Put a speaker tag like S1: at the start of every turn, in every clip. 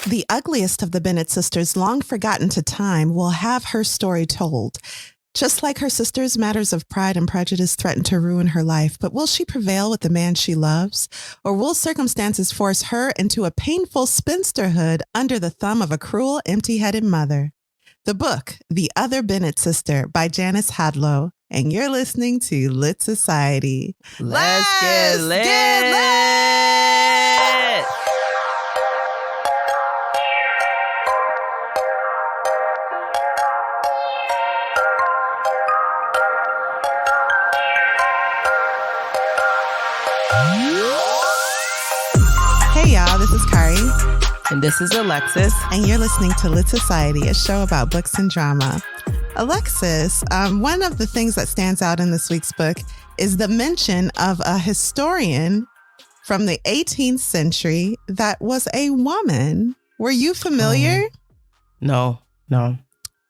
S1: The ugliest of the Bennett sisters, long forgotten to time, will have her story told. Just like her sisters, matters of pride and prejudice threaten to ruin her life, but will she prevail with the man she loves? Or will circumstances force her into a painful spinsterhood under the thumb of a cruel, empty-headed mother? The book, The Other Bennett Sister by Janice Hadlow, and you're listening to Lit Society.
S2: Let's get lit!
S1: Hey y'all, this is Kari.
S2: And this is Alexis.
S1: And you're listening to Lit Society, a show about books and drama. Alexis, one of the things that stands out in this week's book is the mention of a historian from the 18th century that was a woman. Were you familiar?
S2: No.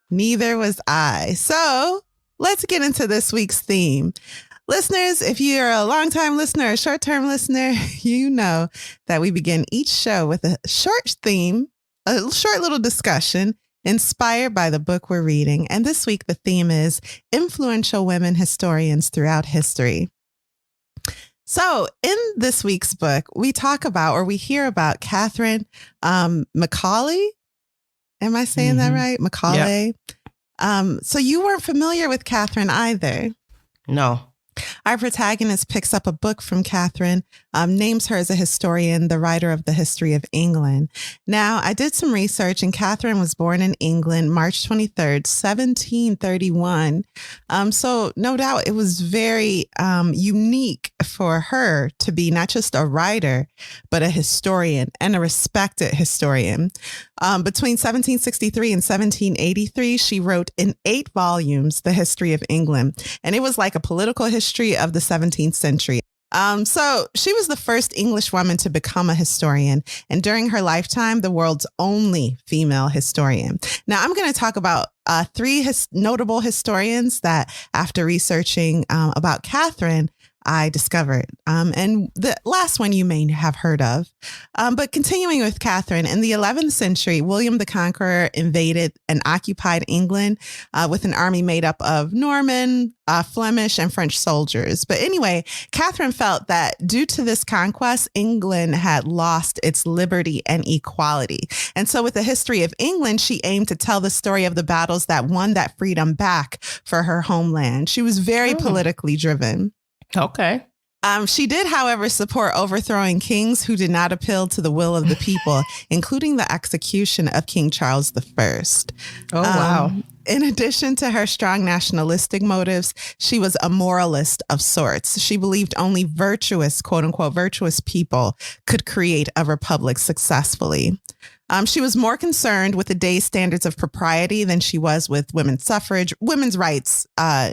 S1: Neither was I. So let's get into this week's theme. Listeners, if you're a long-time listener or short-term listener, you know that we begin each show with a short theme, a short little discussion inspired by the book we're reading. And this week, the theme is influential women historians throughout history. So in this week's book, we talk about, or we hear about Catherine Macaulay. Am I saying that right? Macaulay. Yeah. So you weren't familiar with Catherine either.
S2: No.
S1: Our protagonist picks up a book from Catherine, names her as a historian, the writer of the history of England. Now, I did some research, and Catherine was born in England, March 23rd, 1731. So no doubt it was very unique for her to be not just a writer, but a historian, and a respected historian. Between 1763 and 1783, she wrote in 8 volumes, The History of England, and it was like a political history of the 17th century. So she was the first English woman to become a historian, and during her lifetime, the world's only female historian. Now, I'm going to talk about 3 notable historians that, after researching about Catherine, I discovered. And the last one you may have heard of. But continuing with Catherine, in the 11th century, William the Conqueror invaded and occupied England with an army made up of Norman, Flemish, and French soldiers. But anyway, Catherine felt that due to this conquest, England had lost its liberty and equality. And so with the history of England, she aimed to tell the story of the battles that won that freedom back for her homeland. She was very politically driven.
S2: Okay.
S1: She did, however, support overthrowing kings who did not appeal to the will of the people, including the execution of King Charles I.
S2: Oh, wow.
S1: In addition to her strong nationalistic motives, she was a moralist of sorts. She believed only virtuous, quote unquote, virtuous people could create a republic successfully. She was more concerned with the day's standards of propriety than she was with women's suffrage. Women's rights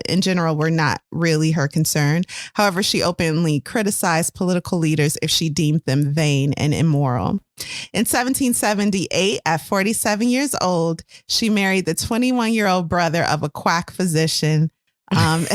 S1: in general were not really her concern. However, she openly criticized political leaders if she deemed them vain and immoral. In 1778, at 47 years old, she married the 21-year-old brother of a quack physician. And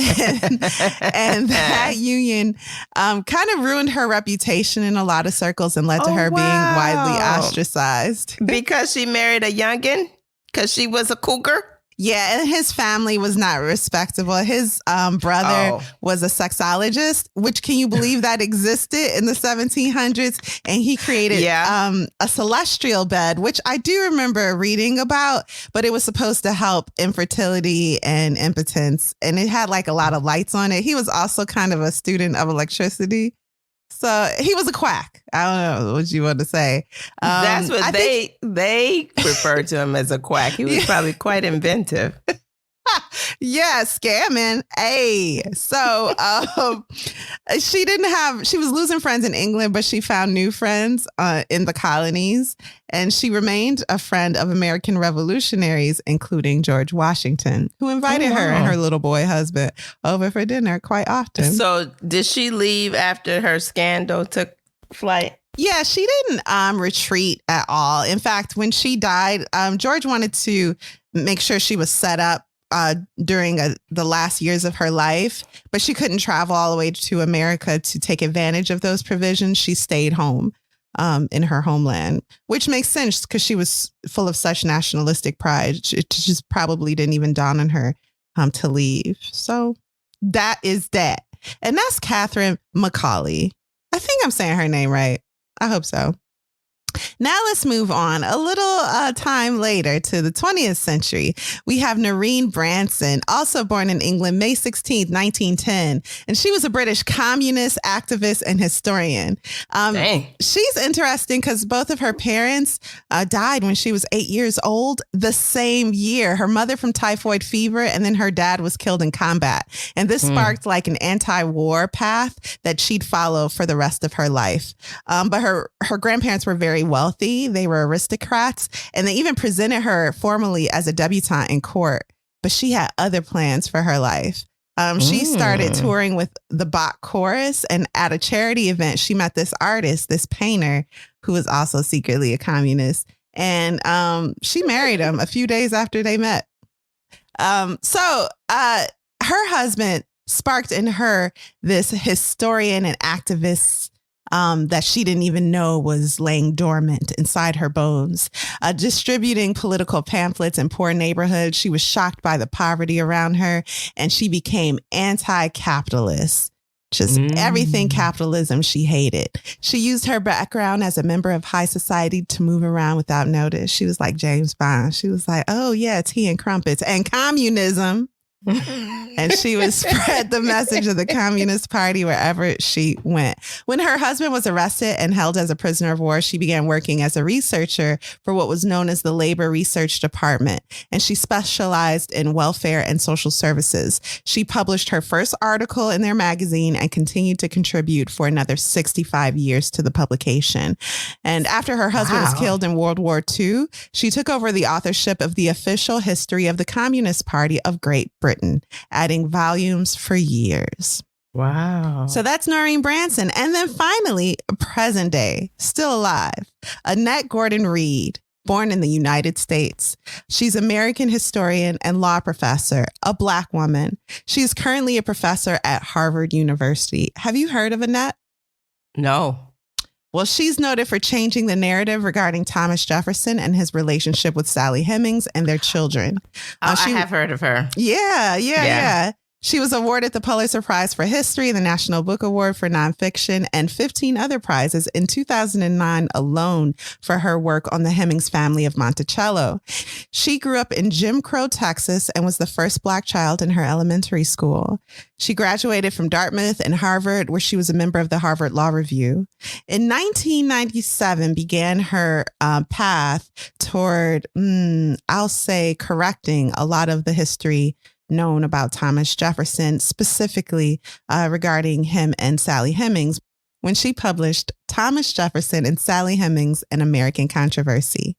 S1: that union kind of ruined her reputation in a lot of circles and led to her being widely ostracized.
S2: Because she married a youngin'? Because she was a cougar?
S1: Yeah, and his family was not respectable. His brother was a sexologist, which, can you believe that existed in the 1700s? And he created a celestial bed, which I do remember reading about, but it was supposed to help infertility and impotence. And it had like a lot of lights on it. He was also kind of a student of electricity. So he was a quack. I don't know what you want to say.
S2: That's what they referred to him, as a quack. He was probably quite inventive.
S1: Yeah, scamming. Hey, so she was losing friends in England, but she found new friends in the colonies, and she remained a friend of American revolutionaries, including George Washington, who invited her and her little boy husband over for dinner quite often.
S2: So did she leave after her scandal took flight?
S1: Yeah, she didn't retreat at all. In fact, when she died, George wanted to make sure she was set up during the last years of her life, but she couldn't travel all the way to America to take advantage of those provisions. She stayed home. in her homeland, which makes sense because she was full of such nationalistic pride. It just probably didn't even dawn on her to leave. So that is that. And that's Catherine Macaulay. I think I'm saying her name right. I hope so. Now let's move on a little time later to the 20th century. We have Noreen Branson, also born in England, May 16th, 1910. And she was a British communist, activist, and historian. She's interesting because both of her parents died when she was 8 years old the same year. Her mother from typhoid fever, and then her dad was killed in combat. And this sparked like an anti-war path that she'd follow for the rest of her life. But her grandparents were very wealthy. They were aristocrats, and they even presented her formally as a debutante in court. But she had other plans for her life. She started touring with the Bach Chorus, and at a charity event, she met this artist, this painter, who was also secretly a communist. And she married him a few days after they met. So her husband sparked in her this historian and activist that she didn't even know was laying dormant inside her bones. Distributing political pamphlets in poor neighborhoods, she was shocked by the poverty around her, and she became anti-capitalist. Just everything capitalism she hated. She used her background as a member of high society to move around without notice. She was like James Bond. She was like, oh yeah, tea and crumpets and communism. And she would spread the message of the Communist Party wherever she went. When her husband was arrested and held as a prisoner of war, she began working as a researcher for what was known as the Labor Research Department. And she specialized in welfare and social services. She published her first article in their magazine and continued to contribute for another 65 years to the publication. And after her husband was killed in World War II, she took over the authorship of the official history of the Communist Party of Great Britain, adding volumes for years.
S2: Wow.
S1: So that's Noreen Branson. And then finally, present day, still alive, Annette Gordon Reed, born in the United States. She's an American historian and law professor, a Black woman. She is currently a professor at Harvard University. Have you heard of Annette?
S2: No.
S1: Well, she's noted for changing the narrative regarding Thomas Jefferson and his relationship with Sally Hemings and their children.
S2: I have heard of her.
S1: Yeah. She was awarded the Pulitzer Prize for History, the National Book Award for Nonfiction, and 15 other prizes in 2009 alone for her work on the Hemings family of Monticello. She grew up in Jim Crow, Texas, and was the first Black child in her elementary school. She graduated from Dartmouth and Harvard, where she was a member of the Harvard Law Review. In 1997, began her path toward, I'll say, correcting a lot of the history known about Thomas Jefferson, specifically regarding him and Sally Hemings, when she published Thomas Jefferson and Sally Hemings, An American Controversy.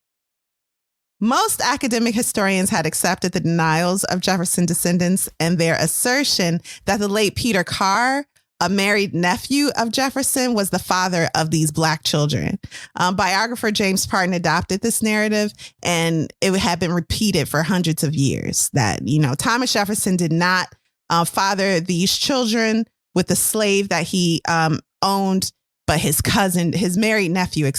S1: Most academic historians had accepted the denials of Jefferson descendants and their assertion that the late Peter Carr, a married nephew of Jefferson, was the father of these Black children. Biographer James Parton adopted this narrative, and it had been repeated for hundreds of years that, Thomas Jefferson did not father these children with the slave that he owned, but his married nephew,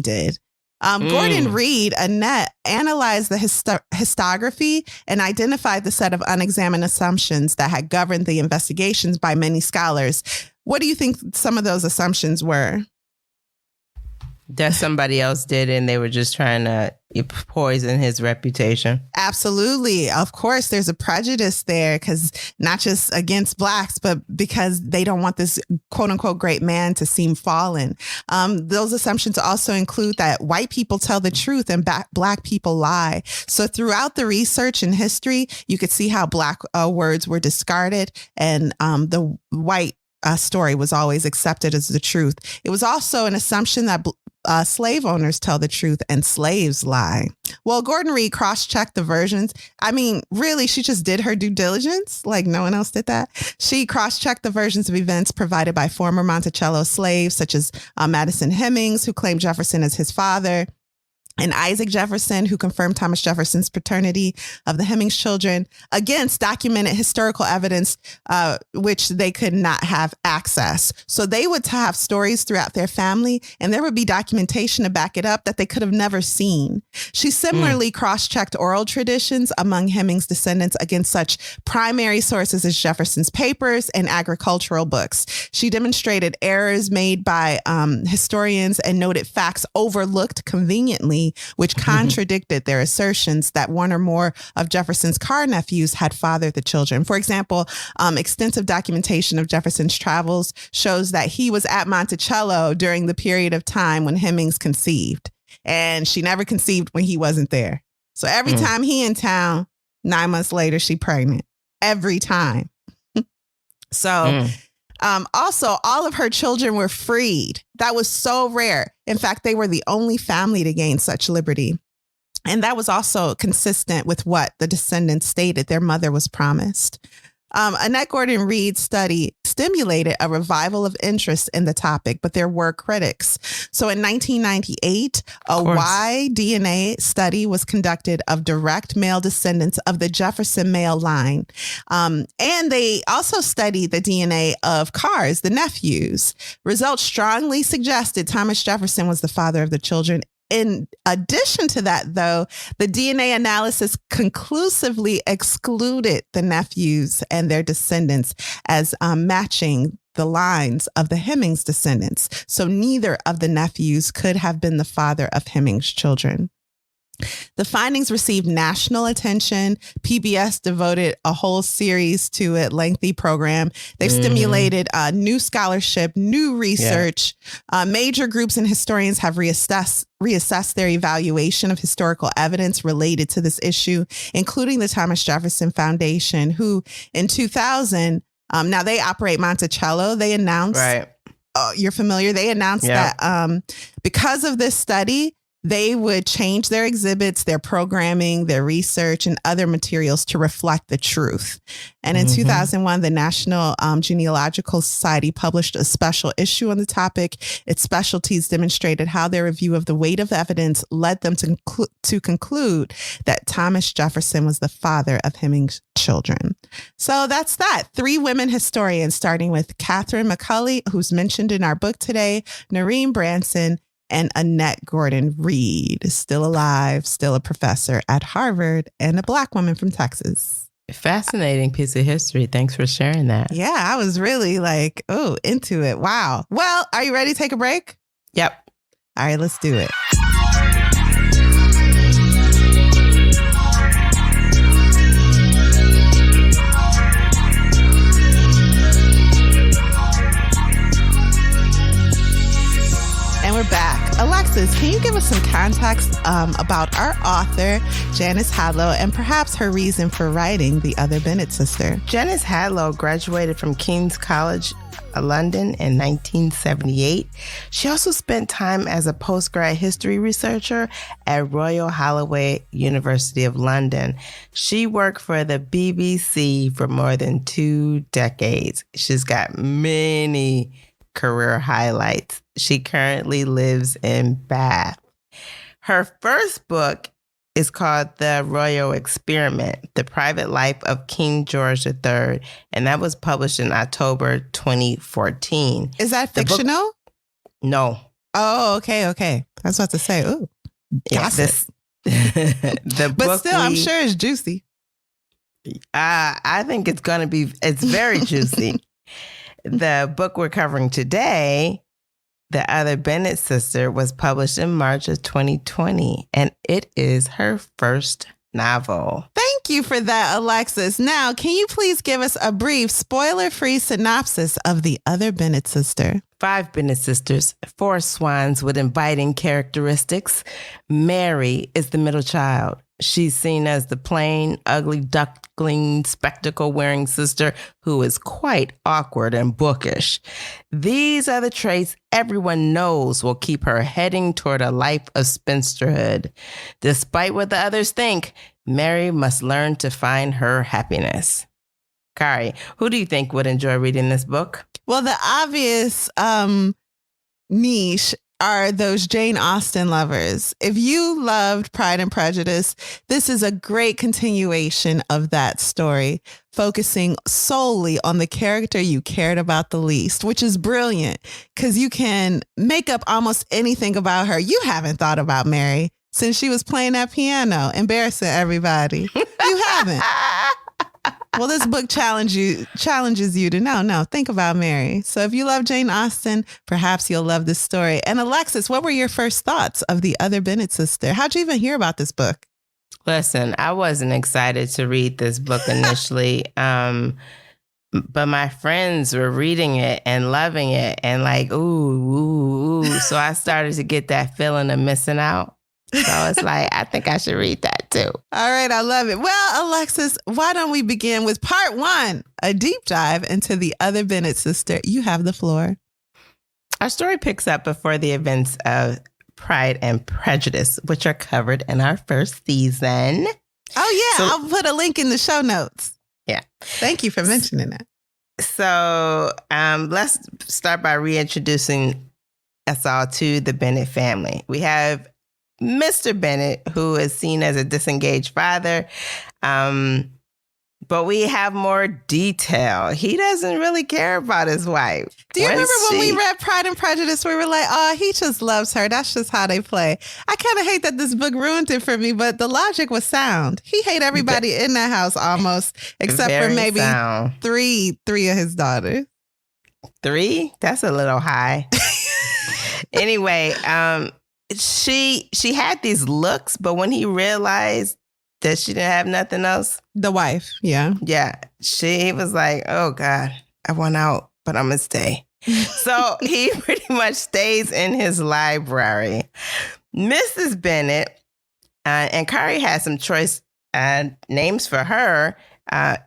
S1: did. Gordon Reed, Annette, analyzed the histography and identified the set of unexamined assumptions that had governed the investigations by many scholars. What do you think some of those assumptions were?
S2: That somebody else did, and they were just trying to poison his reputation.
S1: Absolutely. Of course, there's a prejudice there, because not just against Blacks, but because they don't want this quote unquote great man to seem fallen. Those assumptions also include that white people tell the truth and Black people lie. So throughout the research and history, you could see how Black words were discarded, and the white story was always accepted as the truth. It was also an assumption that slave owners tell the truth and slaves lie. Well, Gordon Reed cross-checked the versions. I mean, really, she just did her due diligence. Like no one else did that. She cross-checked the versions of events provided by former Monticello slaves, such as Madison Hemings, who claimed Jefferson as his father. and Isaac Jefferson, who confirmed Thomas Jefferson's paternity of the Hemings children, against documented historical evidence, which they could not have access. So they would have stories throughout their family, and there would be documentation to back it up that they could have never seen. She similarly cross-checked oral traditions among Hemings descendants against such primary sources as Jefferson's papers and agricultural books. She demonstrated errors made by historians and noted facts overlooked conveniently, which contradicted their assertions that one or more of Jefferson's car nephews had fathered the children. For example, extensive documentation of Jefferson's travels shows that he was at Monticello during the period of time when Hemings conceived, and she never conceived when he wasn't there. So every time he in town, 9 months later, she pregnant. Every time. So also, all of her children were freed. That was so rare. In fact, they were the only family to gain such liberty. And that was also consistent with what the descendants stated their mother was promised. Annette Gordon Reed's study stimulated a revival of interest in the topic, but there were critics. So in 1998, a Y-DNA study was conducted of direct male descendants of the Jefferson male line. And they also studied the DNA of Carr's, the nephews. Results strongly suggested Thomas Jefferson was the father of the children. In addition to that, though, the DNA analysis conclusively excluded the nephews and their descendants as matching the lines of the Hemings descendants. So neither of the nephews could have been the father of Hemings' children. The findings received national attention. PBS devoted a whole series to it, lengthy program. They've stimulated new scholarship, new research. Major groups and historians have reassessed their evaluation of historical evidence related to this issue, including the Thomas Jefferson Foundation, who in 2000, now they operate Monticello. They announced, you're familiar, they announced that because of this study, they would change their exhibits, their programming, their research, and other materials to reflect the truth. And in 2001, the National Genealogical Society published a special issue on the topic. Its specialties demonstrated how their review of the weight of evidence led them to conclude that Thomas Jefferson was the father of Hemings' children. So that's that. 3 women historians, starting with Catherine McCulley, who's mentioned in our book today, Noreen Branson, and Annette Gordon Reed, still alive, still a professor at Harvard, and a Black woman from Texas.
S2: Fascinating piece of history. Thanks for sharing that.
S1: Yeah, I was really into it. Wow. Well, are you ready to take a break?
S2: Yep.
S1: All right, let's do it. And we're back. Alexis, can you give us some context about our author, Janice Hadlow, and perhaps her reason for writing The Other Bennett Sister?
S2: Janice Hadlow graduated from King's College, London in 1978. She also spent time as a postgrad history researcher at Royal Holloway, University of London. She worked for the BBC for more than 2 decades. She's got many career highlights. She currently lives in Bath. Her first book is called The Royal Experiment, The Private Life of King George III, and that was published in October 2014.
S1: Is that fictional?
S2: No.
S1: Oh, okay. I was about to say, ooh, gossip. But still, I'm sure it's juicy.
S2: I think it's very juicy. The book we're covering today, The Other Bennett Sister, was published in March of 2020, and it is her first novel.
S1: Thank you for that, Alexis. Now, can you please give us a brief, spoiler-free synopsis of The Other Bennett Sister?
S2: 5 Bennett sisters, 4 swans with inviting characteristics. Mary is the middle child. She's seen as the plain, ugly, duckling, spectacle-wearing sister who is quite awkward and bookish. These are the traits everyone knows will keep her heading toward a life of spinsterhood. Despite what the others think, Mary must learn to find her happiness. Kari, who do you think would enjoy reading this book?
S1: Well, the obvious niche are those Jane Austen lovers. If you loved Pride and Prejudice, this is a great continuation of that story, focusing solely on the character you cared about the least, which is brilliant because you can make up almost anything about her. You haven't thought about Mary since she was playing that piano, embarrassing everybody. You haven't. Well, this book challenges you to no, think about Mary. So if you love Jane Austen, perhaps you'll love this story. And Alexis, what were your first thoughts of the other Bennet sister? How'd you even hear about this book?
S2: Listen, I wasn't excited to read this book initially, but my friends were reading it and loving it and like, ooh. So I started to get that feeling of missing out. So it's like, I think I should read that too.
S1: All right. I love it. Well, Alexis, why don't we begin with part 1, a deep dive into the other Bennet sister. You have the floor.
S2: Our story picks up before the events of Pride and Prejudice, which are covered in our first season.
S1: Oh, yeah. I'll put a link in the show notes.
S2: Yeah.
S1: Thank you for mentioning that.
S2: So let's start by reintroducing us all to the Bennet family. We have Mr. Bennet, who is seen as a disengaged father, but we have more detail. He doesn't really care about his wife.
S1: Do you remember when we read Pride and Prejudice, we were like, oh, he just loves her. That's just how they play. I kind of hate that this book ruined it for me, but the logic was sound. He hated everybody in that house almost, except for maybe three of his daughters.
S2: 3? That's a little high. Anyway, she had these looks, but when he realized that she didn't have nothing else.
S1: The wife, yeah.
S2: Yeah. She was like, oh, God, I want out, but I'm going to stay. So he pretty much stays in his library. Mrs. Bennet, and Kari has some choice names for her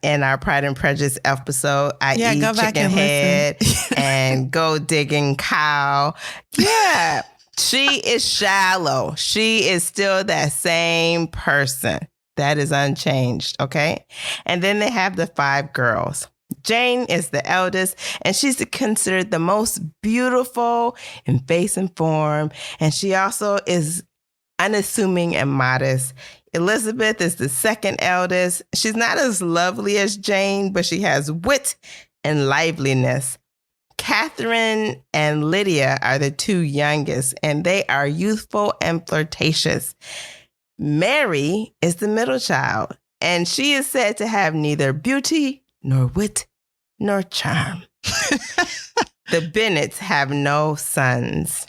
S2: in our Pride and Prejudice episode. I eat chicken head and go digging cow. Yeah. She is shallow. She is still that same person. That is unchanged, okay? And then they have the 5 girls. Jane is the eldest, and she's considered the most beautiful in face and form. And she also is unassuming and modest. Elizabeth is the second eldest. She's not as lovely as Jane, but she has wit and liveliness. Catherine and Lydia are the 2 youngest, and they are youthful and flirtatious. Mary is the middle child, and she is said to have neither beauty, nor wit, nor charm. The Bennets have no sons.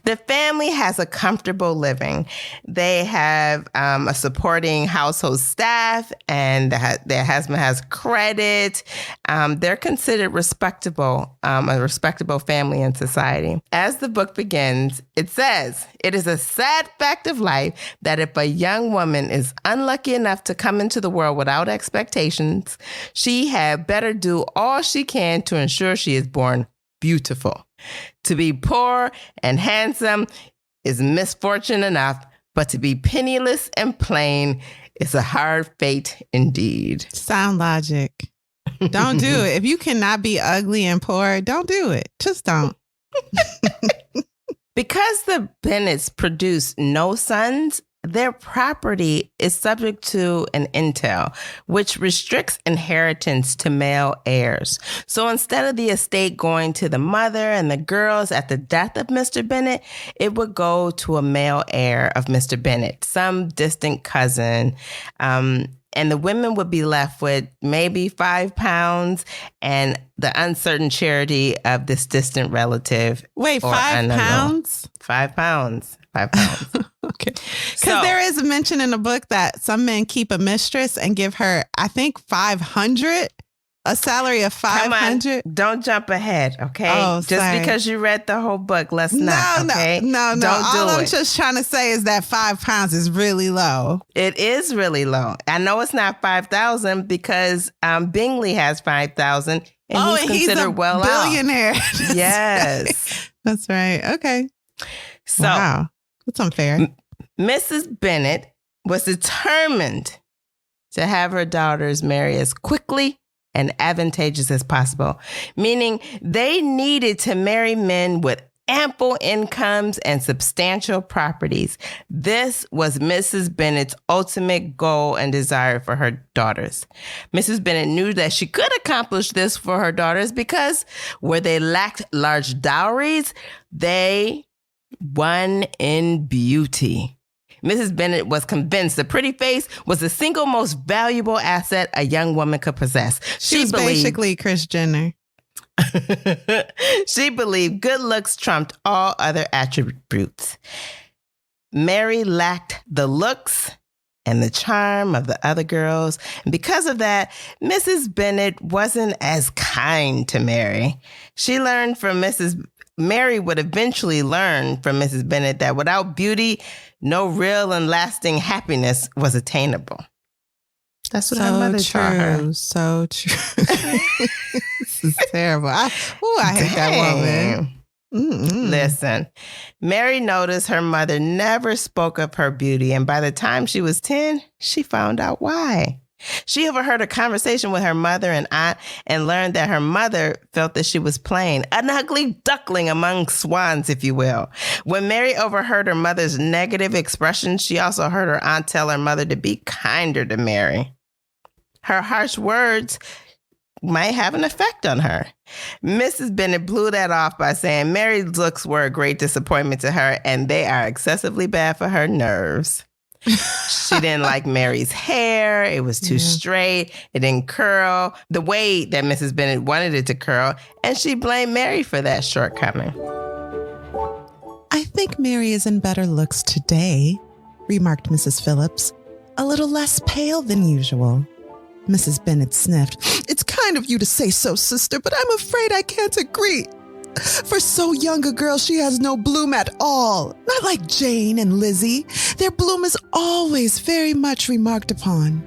S2: The family has a comfortable living. They have a supporting household staff, and their husband has credit. They're considered respectable, a respectable family in society. As the book begins, it says, it is a sad fact of life that if a young woman is unlucky enough to come into the world without expectations, she had better do all she can to ensure she is born beautiful. To be poor and handsome is misfortune enough, but to be penniless and plain is a hard fate indeed.
S1: Sound logic. Don't do it. If you cannot be ugly and poor, don't do it. Just don't. Because
S2: the Bennets produce no sons, their property is subject to an entail, which restricts inheritance to male heirs. So instead of the estate going to the mother and the girls at the death of Mr. Bennet, it would go to a male heir of Mr. Bennet, some distant cousin. And the women would be left with maybe £5 and the uncertain charity of this distant relative.
S1: Wait, £5?
S2: £5. £5.
S1: Okay. Because there is a mention in the book that some men keep a mistress and give her, I think, 500, a salary of 500.
S2: Don't jump ahead, okay?
S1: Oh,
S2: just because you read the whole book, let's not, okay?
S1: No. All I'm just trying to say is that £5 is really low.
S2: It is really low. I know it's not 5,000 because Bingley has 5,000 and he's considered well off.
S1: Billionaire.
S2: Yes.
S1: That's right. Okay.
S2: So,
S1: wow. That's unfair.
S2: Mrs. Bennet was determined to have her daughters marry as quickly and advantageous as possible, meaning they needed to marry men with ample incomes and substantial properties. This was Mrs. Bennet's ultimate goal and desire for her daughters. Mrs. Bennet knew that she could accomplish this for her daughters because where they lacked large dowries, they won in beauty. Mrs. Bennet was convinced the pretty face was the single most valuable asset a young woman could possess.
S1: She was basically Kris Jenner.
S2: She believed good looks trumped all other attributes. Mary lacked the looks and the charm of the other girls. And because of that, Mrs. Bennet wasn't as kind to Mary. Mary would eventually learn from Mrs. Bennet that without beauty, no real and lasting happiness was attainable. That's what her mother taught her.
S1: So true. This is terrible. I hate that woman. Mm-mm.
S2: Listen, Mary noticed her mother never spoke of her beauty, and by the time she was 10, she found out why. She overheard a conversation with her mother and aunt and learned that her mother felt that she was plain, an ugly duckling among swans, if you will. When Mary overheard her mother's negative expressions, she also heard her aunt tell her mother to be kinder to Mary. Her harsh words might have an effect on her. Mrs. Bennet blew that off by saying Mary's looks were a great disappointment to her and they are excessively bad for her nerves. She didn't like Mary's hair. It was too straight. It didn't curl the way that Mrs. Bennet wanted it to curl. And she blamed Mary for that shortcoming.
S1: I think Mary is in better looks today, remarked Mrs. Phillips, a little less pale than usual. Mrs. Bennet sniffed. It's kind of you to say so, sister, but I'm afraid I can't agree. For so young a girl, she has no bloom at all. Not like Jane and Lizzie. Their bloom is always very much remarked upon.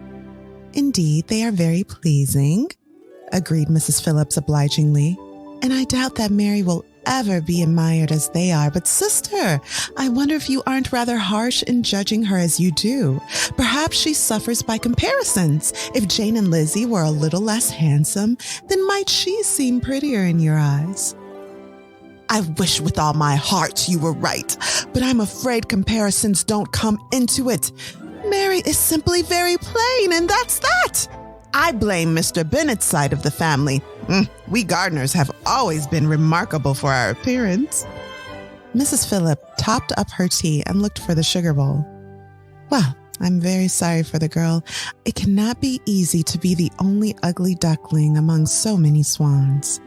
S1: Indeed, they are very pleasing, agreed Mrs. Phillips obligingly. And I doubt that Mary will ever be admired as they are. But sister, I wonder if you aren't rather harsh in judging her as you do. Perhaps she suffers by comparisons. If Jane and Lizzie were a little less handsome, then might she seem prettier in your eyes? I wish with all my heart you were right, but I'm afraid comparisons don't come into it. Mary is simply very plain, and that's that. I blame Mr. Bennet's side of the family. We Gardners have always been remarkable for our appearance. Mrs. Phillip topped up her tea and looked for the sugar bowl. Well, I'm very sorry for the girl. It cannot be easy to be the only ugly duckling among so many swans.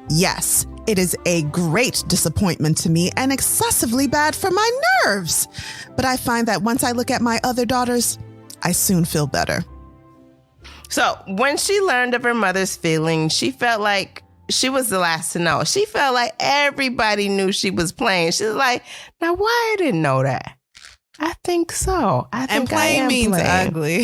S1: Yes, it is a great disappointment to me and excessively bad for my nerves. But I find that once I look at my other daughters, I soon feel better.
S2: So when she learned of her mother's feelings, she felt like she was the last to know. She felt like everybody knew she was plain. She was like, now why I didn't know that? I think so. I think
S1: and plain means plain. Ugly.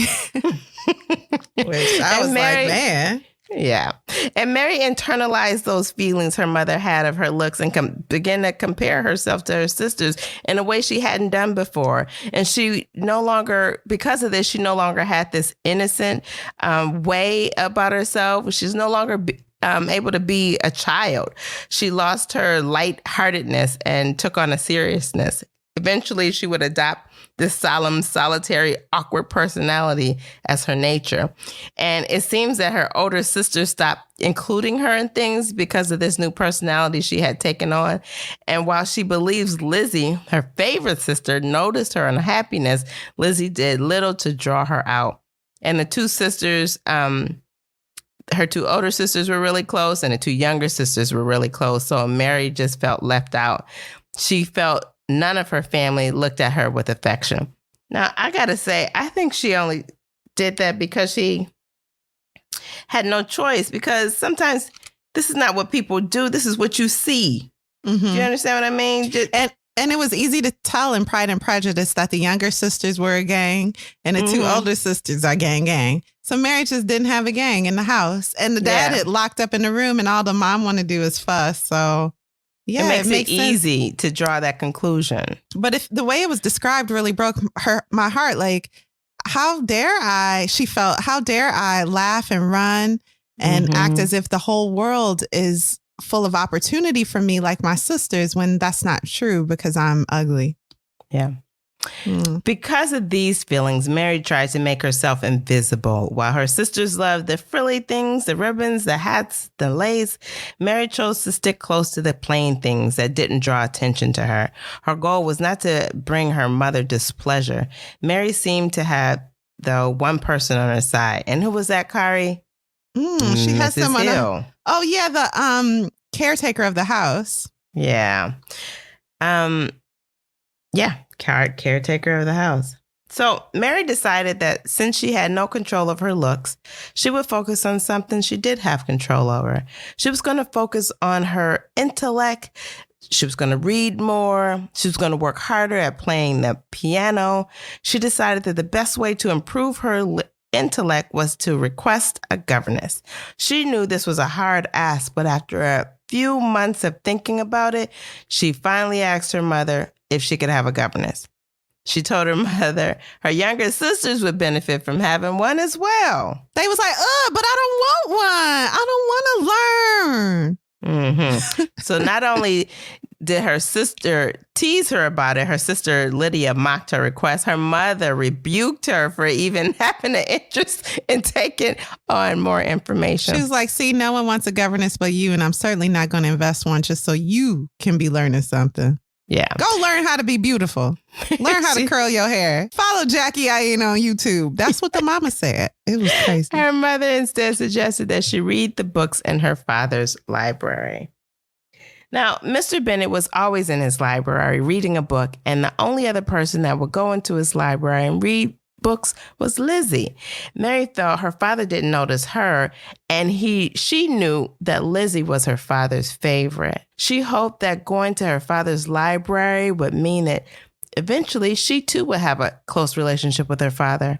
S1: Which I was like, man.
S2: Yeah. And Mary internalized those feelings her mother had of her looks and began to compare herself to her sisters in a way she hadn't done before. And she no longer, because of this, she no longer had this innocent way about herself. She's no longer able to be a child. She lost her lightheartedness and took on a seriousness. Eventually, she would adopt this solemn, solitary, awkward personality as her nature. And it seems that her older sister stopped including her in things because of this new personality she had taken on. And while she believes Lizzie, her favorite sister, noticed her unhappiness, Lizzie did little to draw her out. And the two sisters, her two older sisters were really close and the two younger sisters were really close. So Mary just felt left out. She felt none of her family looked at her with affection. Now, I got to say, I think she only did that because she had no choice, because sometimes this is not what people do. This is what you see. Mm-hmm. Do you understand what I mean?
S1: And it was easy to tell in Pride and Prejudice that the younger sisters were a gang and the two older sisters are gang. So Mary just didn't have a gang in the house. And the dad had locked up in the room and all the mom wanted to do is fuss. So yeah,
S2: it makes it easy to draw that conclusion.
S1: But if the way it was described really broke my heart, like, how dare I laugh and run and act as if the whole world is full of opportunity for me like my sisters, when that's not true because I'm ugly.
S2: Yeah. Because of these feelings, Mary tried to make herself invisible. While her sisters loved the frilly things, the ribbons, the hats, the lace, Mary chose to stick close to the plain things that didn't draw attention to her. Her goal was not to bring her mother displeasure. Mary seemed to have, though, one person on her side. And who was that, Kari?
S1: She has
S2: Mrs.
S1: someone.
S2: Hill.
S1: Oh, yeah, the caretaker of the house.
S2: Yeah. Caretaker of the house. So Mary decided that since she had no control of her looks, she would focus on something she did have control over. She was going to focus on her intellect. She was going to read more. She was going to work harder at playing the piano. She decided that the best way to improve her intellect was to request a governess. She knew this was a hard ask, but after a few months of thinking about it, she finally asked her mother if she could have a governess. She told her mother her younger sisters would benefit from having one as well.
S1: They was like, but I don't want one. I don't want to learn.
S2: So not only did her sister tease her about it, her sister Lydia mocked her request. Her mother rebuked her for even having an interest in taking on more information.
S1: She was like, see, no one wants a governess but you, and I'm certainly not going to invest one just so you can be learning something.
S2: Yeah.
S1: Go learn how to be beautiful. Learn how to curl your hair. Follow Jackie Ian on YouTube. That's what the mama said. It was crazy.
S2: Her mother instead suggested that she read the books in her father's library. Now, Mr. Bennet was always in his library reading a book, and the only other person that would go into his library and read books was Lizzie. Mary thought her father didn't notice her, and she knew that Lizzie was her father's favorite. She hoped that going to her father's library would mean that eventually she too would have a close relationship with her father.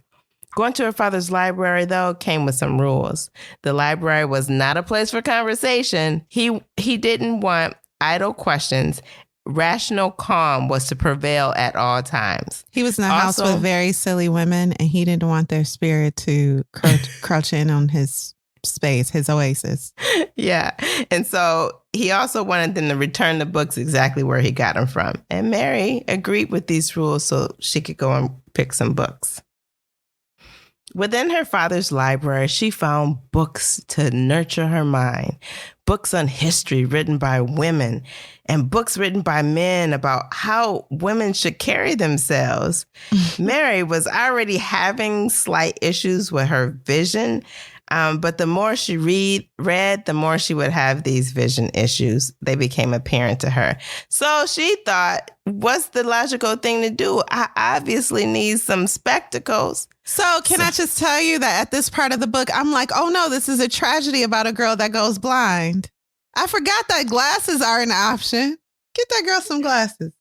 S2: Going to her father's library, though, came with some rules. The library was not a place for conversation. He didn't want idle questions. Rational calm was to prevail at all times.
S1: He was in a house with very silly women, and he didn't want their spirit to crouch in on his space, his oasis.
S2: Yeah. And so he also wanted them to return the books exactly where he got them from. And Mary agreed with these rules so she could go and pick some books. Within her father's library, she found books to nurture her mind, books on history written by women, and books written by men about how women should carry themselves. Mary was already having slight issues with her vision, but the more she read, the more she would have these vision issues. They became apparent to her. So she thought, what's the logical thing to do? I obviously need some spectacles.
S1: So can I just tell you that at this part of the book, I'm like, oh no, this is a tragedy about a girl that goes blind. I forgot that glasses are an option. Get that girl some glasses.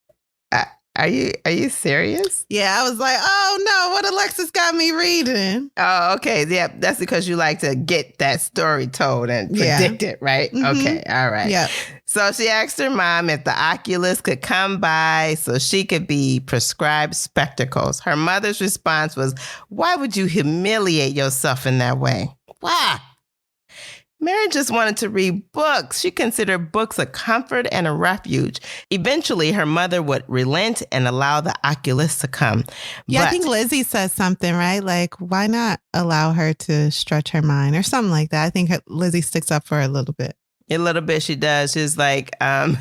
S2: Are you serious?
S1: Yeah, I was like, oh no, what Alexis got me reading.
S2: Oh, okay. Yeah, that's because you like to get that story told and predict it, right? Mm-hmm. Okay, all right.
S1: Yeah.
S2: So she asked her mom if the oculist could come by so she could be prescribed spectacles. Her mother's response was, why would you humiliate yourself in that way? Why? Mary just wanted to read books. She considered books a comfort and a refuge. Eventually, her mother would relent and allow the oculist to come.
S1: Yeah, I think Lizzie says something, right? Like, why not allow her to stretch her mind or something like that? I think Lizzie sticks up for her a little bit.
S2: A little bit she does. She's like, I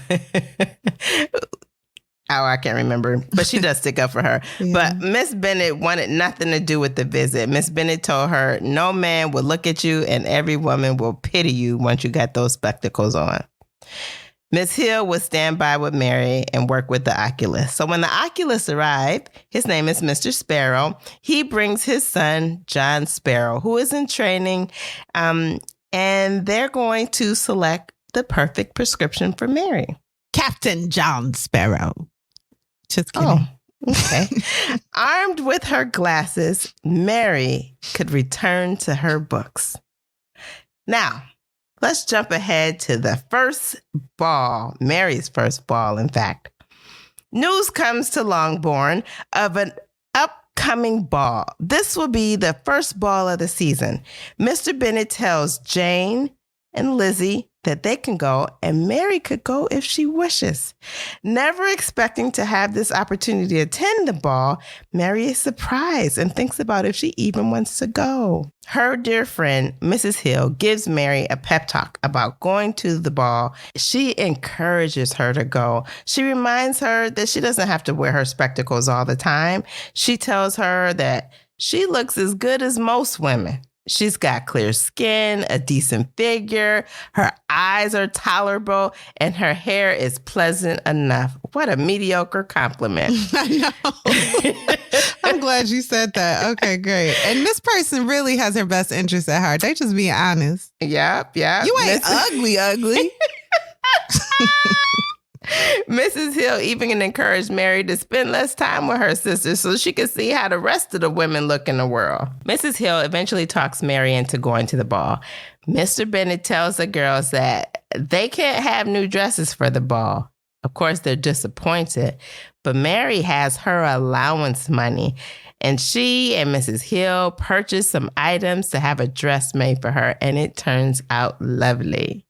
S2: can't remember, but she does stick up for her. Yeah. But Miss Bennett wanted nothing to do with the visit. Miss Bennett told her no man will look at you and every woman will pity you once you got those spectacles on. Miss Hill would stand by with Mary and work with the oculist. So when the oculist arrived, his name is Mr. Sparrow. He brings his son, John Sparrow, who is in training, and they're going to select the perfect prescription for Mary.
S1: Captain John Sparrow. Just kidding.
S2: Oh, okay. Armed with her glasses, Mary could return to her books. Now, let's jump ahead to the first ball, Mary's first ball, in fact. News comes to Longbourn of an upcoming ball. This will be the first ball of the season. Mr. Bennet tells Jane and Lizzie that they can go and Mary could go if she wishes. Never expecting to have this opportunity to attend the ball, Mary is surprised and thinks about if she even wants to go. Her dear friend, Mrs. Hill, gives Mary a pep talk about going to the ball. She encourages her to go. She reminds her that she doesn't have to wear her spectacles all the time. She tells her that she looks as good as most women. She's got clear skin, a decent figure, her eyes are tolerable, and her hair is pleasant enough. What a mediocre compliment.
S1: I know. I'm glad you said that. Okay, great. And this person really has her best interest at heart. They just being honest.
S2: Yep.
S1: You ain't ugly.
S2: Mrs. Hill even encouraged Mary to spend less time with her sister so she could see how the rest of the women look in the world. Mrs. Hill eventually talks Mary into going to the ball. Mr. Bennet tells the girls that they can't have new dresses for the ball. Of course, they're disappointed, but Mary has her allowance money, and she and Mrs. Hill purchase some items to have a dress made for her, and it turns out lovely.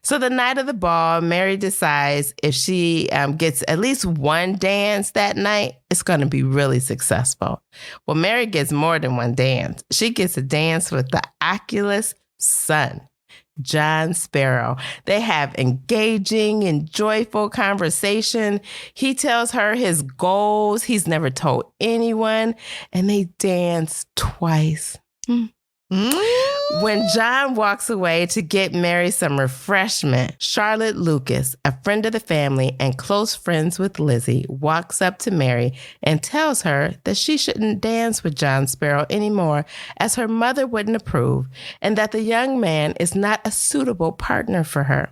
S2: So the night of the ball, Mary decides if she gets at least one dance that night, it's going to be really successful. Well, Mary gets more than one dance. She gets a dance with the oculist's son, John Sparrow. They have engaging and joyful conversation. He tells her his goals he's never told anyone, and they dance twice. When John walks away to get Mary some refreshment, Charlotte Lucas, a friend of the family and close friends with Lizzie, walks up to Mary and tells her that she shouldn't dance with John Sparrow anymore as her mother wouldn't approve and that the young man is not a suitable partner for her.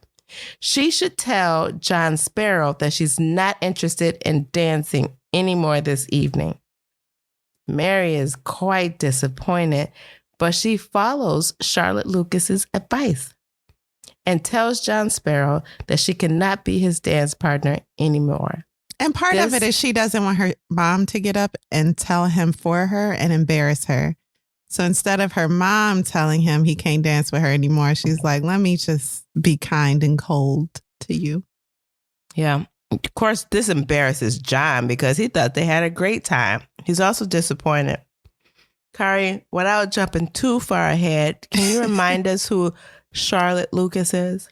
S2: She should tell John Sparrow that she's not interested in dancing anymore this evening. Mary is quite disappointed, but she follows Charlotte Lucas's advice and tells John Sparrow that she cannot be his dance partner anymore.
S1: And part of it is she doesn't want her mom to get up and tell him for her and embarrass her. So instead of her mom telling him he can't dance with her anymore, she's like, let me just be kind and cold to you.
S2: Yeah. Of course, this embarrasses John because he thought they had a great time. He's also disappointed. Kari, without jumping too far ahead, can you remind us who Charlotte Lucas is?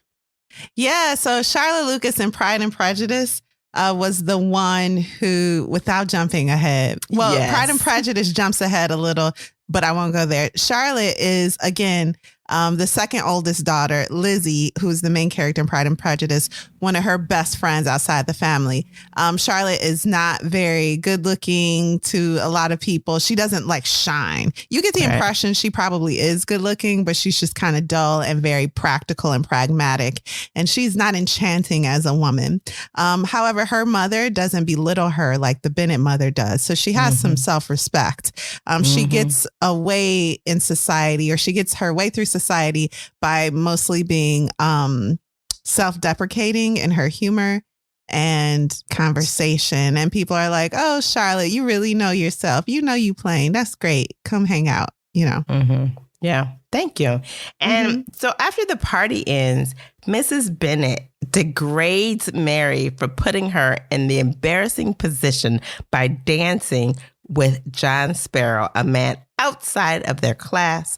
S1: Yeah, so Charlotte Lucas in Pride and Prejudice was the one who, without jumping ahead, yes. Pride and Prejudice jumps ahead a little, but I won't go there. Charlotte is, again, the second oldest daughter, Lizzie, who's the main character in Pride and Prejudice, one of her best friends outside the family. Charlotte is not very good looking to a lot of people. She doesn't like shine. You get the impression she probably is good looking, but she's just kind of dull and very practical and pragmatic. And she's not enchanting as a woman. However, her mother doesn't belittle her like the Bennett mother does. So she has some self-respect. She gets a way in society, or she gets her way through society by mostly being self-deprecating in her humor and conversation. And people are like, oh, Charlotte, you really know yourself. You know you plain. That's great. Come hang out, you know.
S2: Yeah. Thank you. And so after the party ends, Mrs. Bennet degrades Mary for putting her in the embarrassing position by dancing with John Sparrow, a man outside of their class.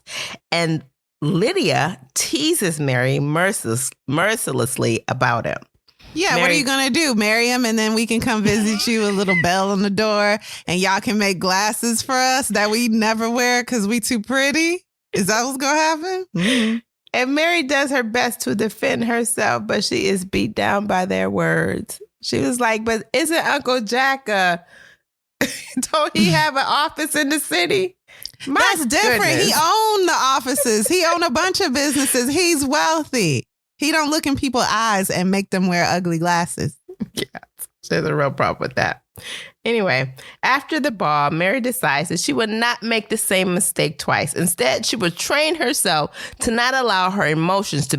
S2: And Lydia teases Mary mercilessly about him.
S1: Yeah, what are you going to do? Marry him and then we can come visit you, a little bell on the door, and y'all can make glasses for us that we never wear because we too pretty? Is that what's going to happen?
S2: And Mary does her best to defend herself, but she is beat down by their words. She was like, but isn't Uncle Jack don't he have an office in the city?
S1: That's different. Goodness. He owned the offices. He owned a bunch of businesses. He's wealthy. He don't look in people's eyes and make them wear ugly glasses.
S2: Yeah, there's a real problem with that. Anyway, after the ball, Mary decides that she would not make the same mistake twice. Instead, she would train herself to not allow her emotions to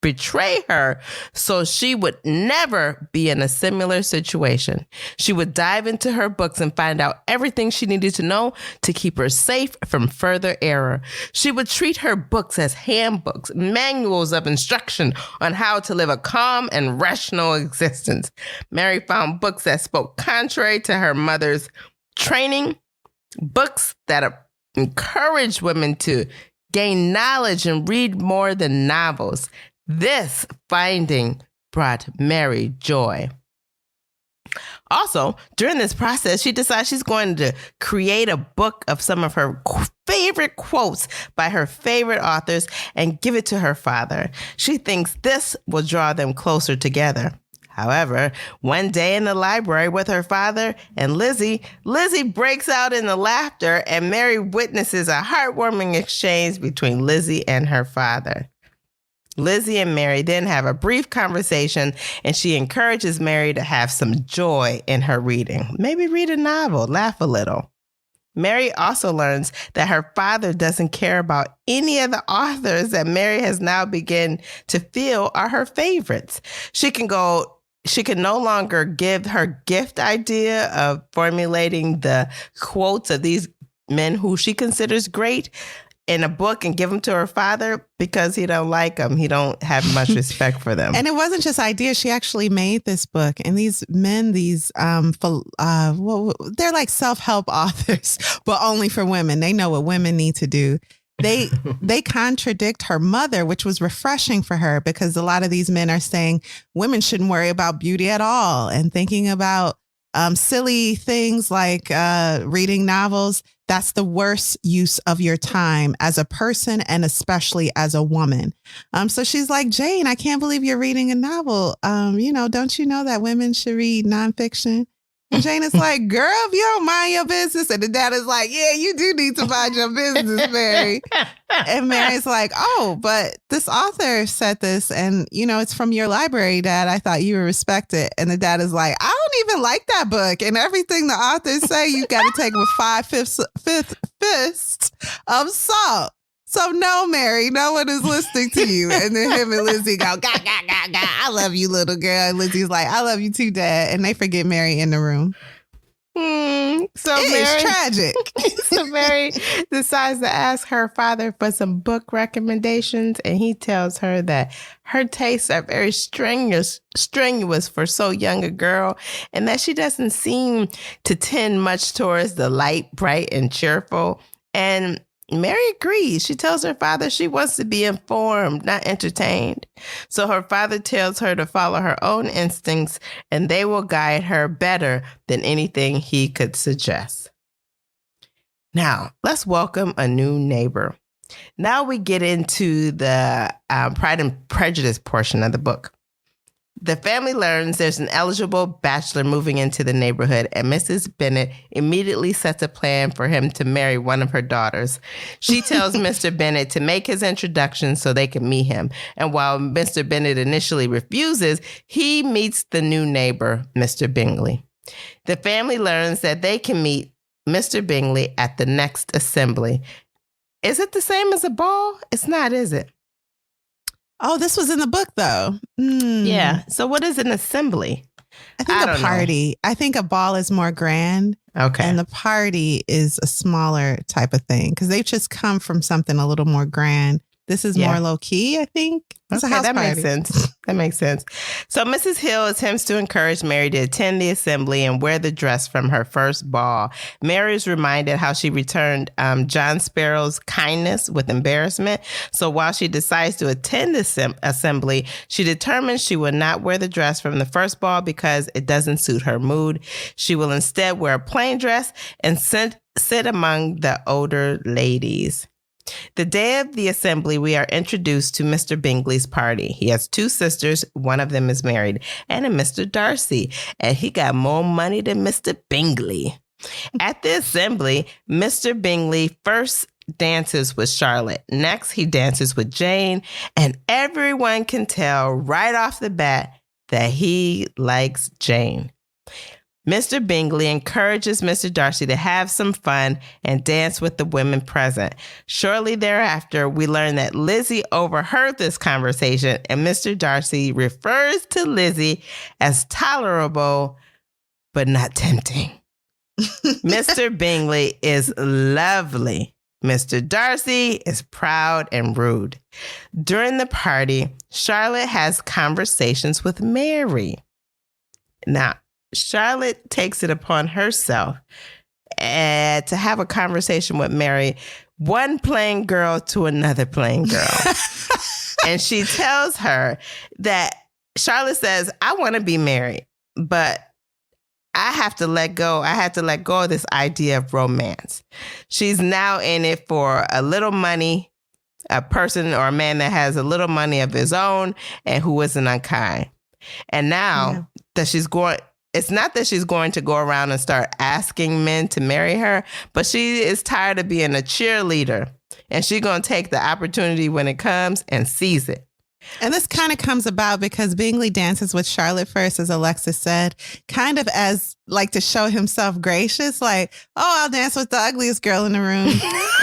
S2: betray her so she would never be in a similar situation. She would dive into her books and find out everything she needed to know to keep her safe from further error. She would treat her books as handbooks, manuals of instruction on how to live a calm and rational existence. Mary found books that spoke contrary to her mother's training, books that encouraged women to gain knowledge and read more than novels. This finding brought Mary joy. Also, during this process, she decides she's going to create a book of some of her favorite quotes by her favorite authors and give it to her father. She thinks this will draw them closer together. However, one day in the library with her father and Lizzie breaks out in the laughter, and Mary witnesses a heartwarming exchange between Lizzie and her father. Lizzie and Mary then have a brief conversation, and she encourages Mary to have some joy in her reading. Maybe read a novel, laugh a little. Mary also learns that her father doesn't care about any of the authors that Mary has now begun to feel are her favorites. She can no longer give her gift idea of formulating the quotes of these men who she considers great in a book and give them to her father because he don't like them. He don't have much respect for them.
S1: And it wasn't just ideas. She actually made this book. And these men, they're like self-help authors, but only for women. They know what women need to do. They contradict her mother, which was refreshing for her because a lot of these men are saying women shouldn't worry about beauty at all and thinking about silly things like reading novels. That's the worst use of your time as a person and especially as a woman. So she's like, Jane, I can't believe you're reading a novel. Don't you know that women should read nonfiction? And Jane is like, girl, if you don't mind your business. And the dad is like, yeah, you do need to mind your business, Mary. And Mary's like, oh, but this author said this and, it's from your library, Dad. I thought you would respect it. And the dad is like, I don't even like that book. And everything the authors say, you got to take with 5/5 fists of salt. So no, Mary, no one is listening to you. And then him and Lizzie go, gah, gah, gah, gah. I love you, little girl. And Lizzie's like, I love you too, Dad. And they forget Mary in the room. It's tragic.
S2: So Mary decides to ask her father for some book recommendations. And he tells her that her tastes are very strenuous for so young a girl. And that she doesn't seem to tend much towards the light, bright, and cheerful. And Mary agrees. She tells her father she wants to be informed, not entertained. So her father tells her to follow her own instincts, and they will guide her better than anything he could suggest. Now, let's welcome a new neighbor. Now we get into the Pride and Prejudice portion of the book. The family learns there's an eligible bachelor moving into the neighborhood, and Mrs. Bennet immediately sets a plan for him to marry one of her daughters. She tells Mr. Bennet to make his introduction so they can meet him. And while Mr. Bennet initially refuses, he meets the new neighbor, Mr. Bingley. The family learns that they can meet Mr. Bingley at the next assembly. Is it the same as a ball? It's not, is it?
S1: Oh, this was in the book, though.
S2: Yeah. So what is an assembly?
S1: I think a party. I think a ball is more grand.
S2: Okay.
S1: And the party is a smaller type of thing because they've just come from something a little more grand. This is more low key, I think. It's a house party.
S2: Makes sense. That makes sense. So Mrs. Hill attempts to encourage Mary to attend the assembly and wear the dress from her first ball. Mary is reminded how she returned John Sparrow's kindness with embarrassment. So while she decides to attend the assembly, she determines she will not wear the dress from the first ball because it doesn't suit her mood. She will instead wear a plain dress and sit among the older ladies. The day of the assembly, we are introduced to Mr. Bingley's party. He has two sisters. One of them is married, and a Mr. Darcy, and he got more money than Mr. Bingley. At the assembly, Mr. Bingley first dances with Charlotte. Next, he dances with Jane, and everyone can tell right off the bat that he likes Jane. Mr. Bingley encourages Mr. Darcy to have some fun and dance with the women present. Shortly thereafter, we learn that Lizzie overheard this conversation, and Mr. Darcy refers to Lizzie as tolerable but not tempting. Mr. Bingley is lovely. Mr. Darcy is proud and rude. During the party, Charlotte has conversations with Mary. Now, Charlotte takes it upon herself to have a conversation with Mary, one plain girl to another plain girl. And she tells her that Charlotte says, I want to be married, but I have to let go. I have to let go of this idea of romance. She's now in it for a little money, a person or a man that has a little money of his own and who isn't unkind. And now that she's going, it's not that she's going to go around and start asking men to marry her, but she is tired of being a cheerleader. And she's going to take the opportunity when it comes and seize it.
S1: And this kind of comes about because Bingley dances with Charlotte first, as Alexis said, kind of as like to show himself gracious, like, oh, I'll dance with the ugliest girl in the room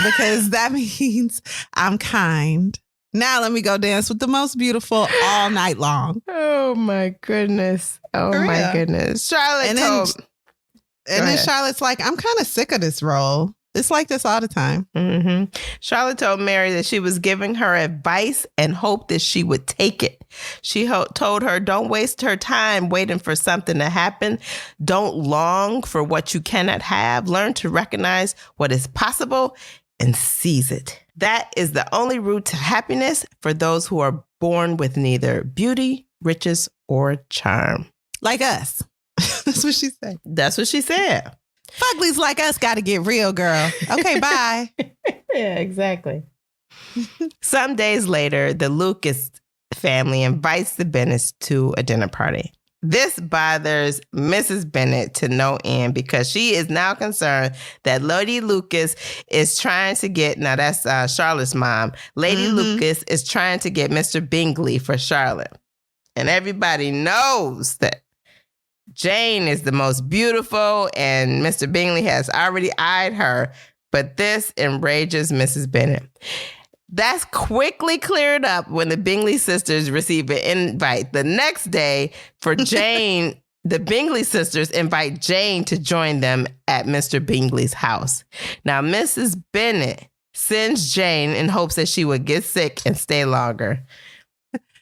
S1: because that means I'm kind. Now let me go dance with the most beautiful all night long.
S2: Oh, my goodness. Oh, my goodness. Charlotte then
S1: Charlotte's like, I'm kind of sick of this role. It's like this all the time.
S2: Mm-hmm. Charlotte told Mary that she was giving her advice and hoped that she would take it. She told her, don't waste her time waiting for something to happen. Don't long for what you cannot have. Learn to recognize what is possible and seize it. That is the only route to happiness for those who are born with neither beauty, riches, or charm.
S1: Like us. That's what she said.
S2: That's what she said.
S1: Fuglies like us got to get real, girl. Okay, bye.
S2: Yeah, exactly. Some days later, the Lucas family invites the Bennets to a dinner party. This bothers Mrs. Bennet to no end because she is now concerned that Lady Lucas is trying to get, now that's Charlotte's mom, Lady Lucas is trying to get Mr. Bingley for Charlotte. And everybody knows that Jane is the most beautiful and Mr. Bingley has already eyed her, but this enrages Mrs. Bennet. That's quickly cleared up when the Bingley sisters receive an invite the next day for Jane. The Bingley sisters invite Jane to join them at Mr. Bingley's house. Now, Mrs. Bennet sends Jane in hopes that she would get sick and stay longer.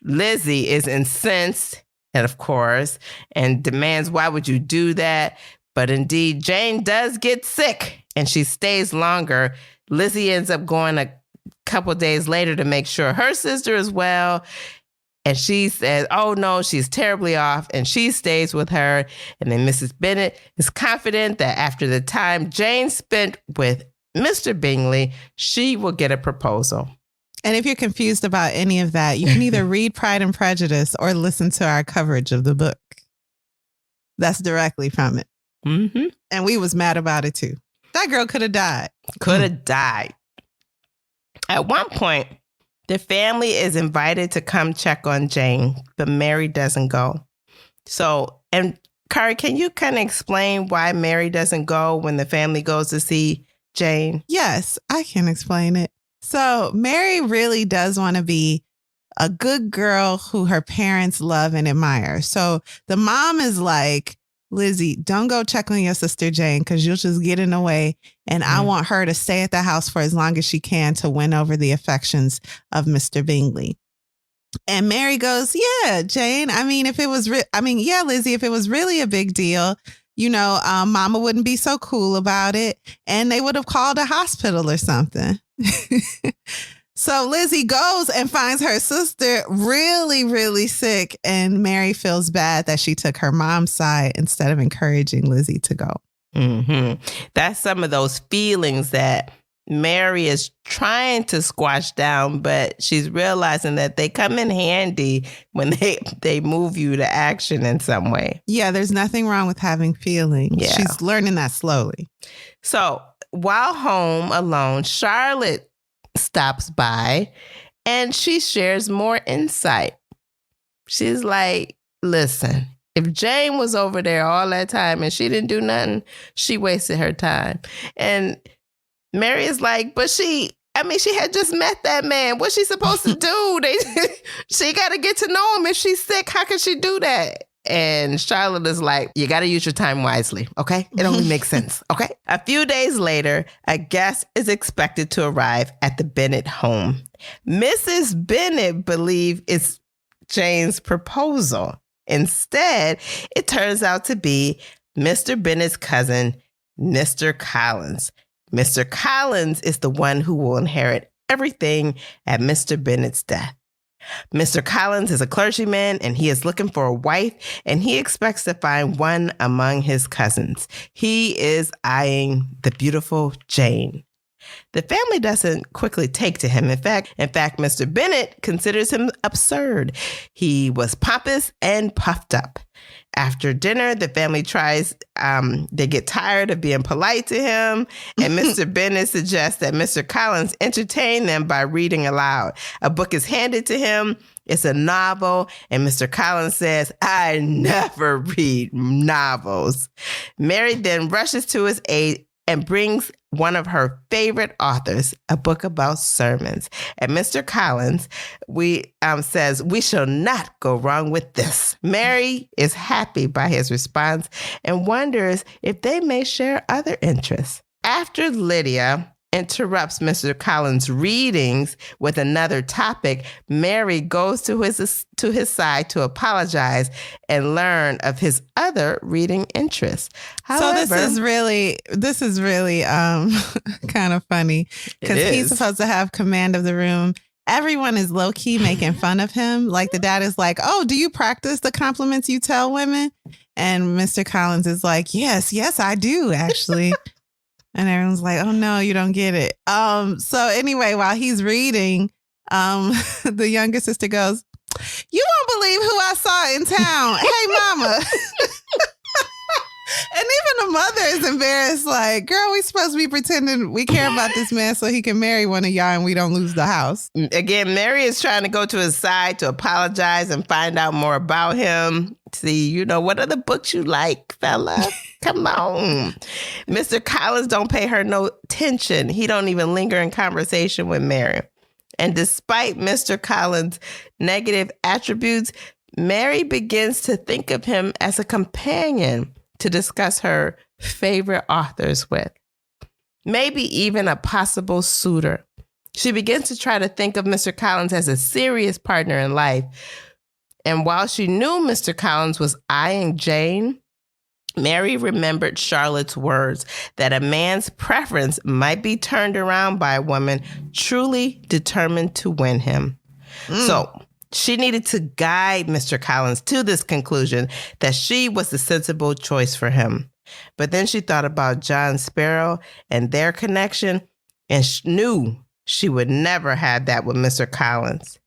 S2: Lizzie is incensed, and of course, and demands, why would you do that? But indeed, Jane does get sick and she stays longer. Lizzie ends up going a couple days later to make sure her sister is well. And she says, oh no, she's terribly off. And she stays with her. And then Mrs. Bennet is confident that after the time Jane spent with Mr. Bingley, she will get a proposal.
S1: And if you're confused about any of that, you can either read Pride and Prejudice or listen to our coverage of the book. That's directly from it.
S2: Mm-hmm.
S1: And we was mad about it too. That girl could have died.
S2: Could have died. At one point, the family is invited to come check on Jane, but Mary doesn't go. So, and Kari, can you kind of explain why Mary doesn't go when the family goes to see Jane?
S1: Yes, I can explain it. So Mary really does want to be a good girl who her parents love and admire. So the mom is like, Lizzie, don't go check on your sister Jane because you'll just get in the way. And I want her to stay at the house for as long as she can to win over the affections of Mr. Bingley. And Mary goes, yeah, Jane. I mean, Lizzie, if it was really a big deal, Mama wouldn't be so cool about it. And they would have called a hospital or something. So Lizzie goes and finds her sister really, really sick. And Mary feels bad that she took her mom's side instead of encouraging Lizzie to go.
S2: Mm-hmm. That's some of those feelings that Mary is trying to squash down, but she's realizing that they come in handy when they move you to action in some way.
S1: Yeah, there's nothing wrong with having feelings. Yeah. She's learning that slowly.
S2: So while home alone, Charlotte stops by and she shares more insight. She's like, listen, If Jane was over there all that time and she didn't do nothing, she wasted her time. And Mary is like, but she had just met that man. What's she supposed to do? She got to get to know him. If she's sick, how can she do that? And Charlotte is like, you got to use your time wisely, okay? It only makes sense, okay? A few days later, a guest is expected to arrive at the Bennet home. Mrs. Bennet believes it's Jane's proposal. Instead, it turns out to be Mr. Bennet's cousin, Mr. Collins. Mr. Collins is the one who will inherit everything at Mr. Bennet's death. Mr. Collins is a clergyman and he is looking for a wife and he expects to find one among his cousins. He is eyeing the beautiful Jane. The family doesn't quickly take to him. In fact, Mr. Bennet considers him absurd. He was pompous and puffed up. After dinner, the family they get tired of being polite to him, and Mr. Bennet suggests that Mr. Collins entertain them by reading aloud. A book is handed to him. It's a novel, and Mr. Collins says, I never read novels. Mary then rushes to his aid and brings one of her favorite authors, a book about sermons. And Mr. Collins says, we shall not go wrong with this. Mary is happy by his response and wonders if they may share other interests. After Lydia interrupts Mr. Collins' readings with another topic, Mary goes to his side to apologize and learn of his other reading interests. However,
S1: so this is really kind of funny because he's supposed to have command of the room. Everyone is low key making fun of him. Like the dad is like, "Oh, do you practice the compliments you tell women?" And Mr. Collins is like, "Yes, I do actually." And everyone's like, oh, no, you don't get it. So anyway, while he's reading, the younger sister goes, you won't believe who I saw in town. Hey, mama. And even the mother is embarrassed. Like, girl, we supposed to be pretending we care about this man so he can marry one of y'all and we don't lose the house.
S2: Again, Mary is trying to go to his side to apologize and find out more about him. See, what are the books you like, fella? Come on. Mr. Collins don't pay her no attention. He don't even linger in conversation with Mary. And despite Mr. Collins' negative attributes, Mary begins to think of him as a companion to discuss her favorite authors with. Maybe even a possible suitor. She begins to try to think of Mr. Collins as a serious partner in life. And while she knew Mr. Collins was eyeing Jane, Mary remembered Charlotte's words that a man's preference might be turned around by a woman truly determined to win him. So she needed to guide Mr. Collins to this conclusion that she was the sensible choice for him. But then she thought about John Sparrow and their connection and knew she would never have that with Mr. Collins.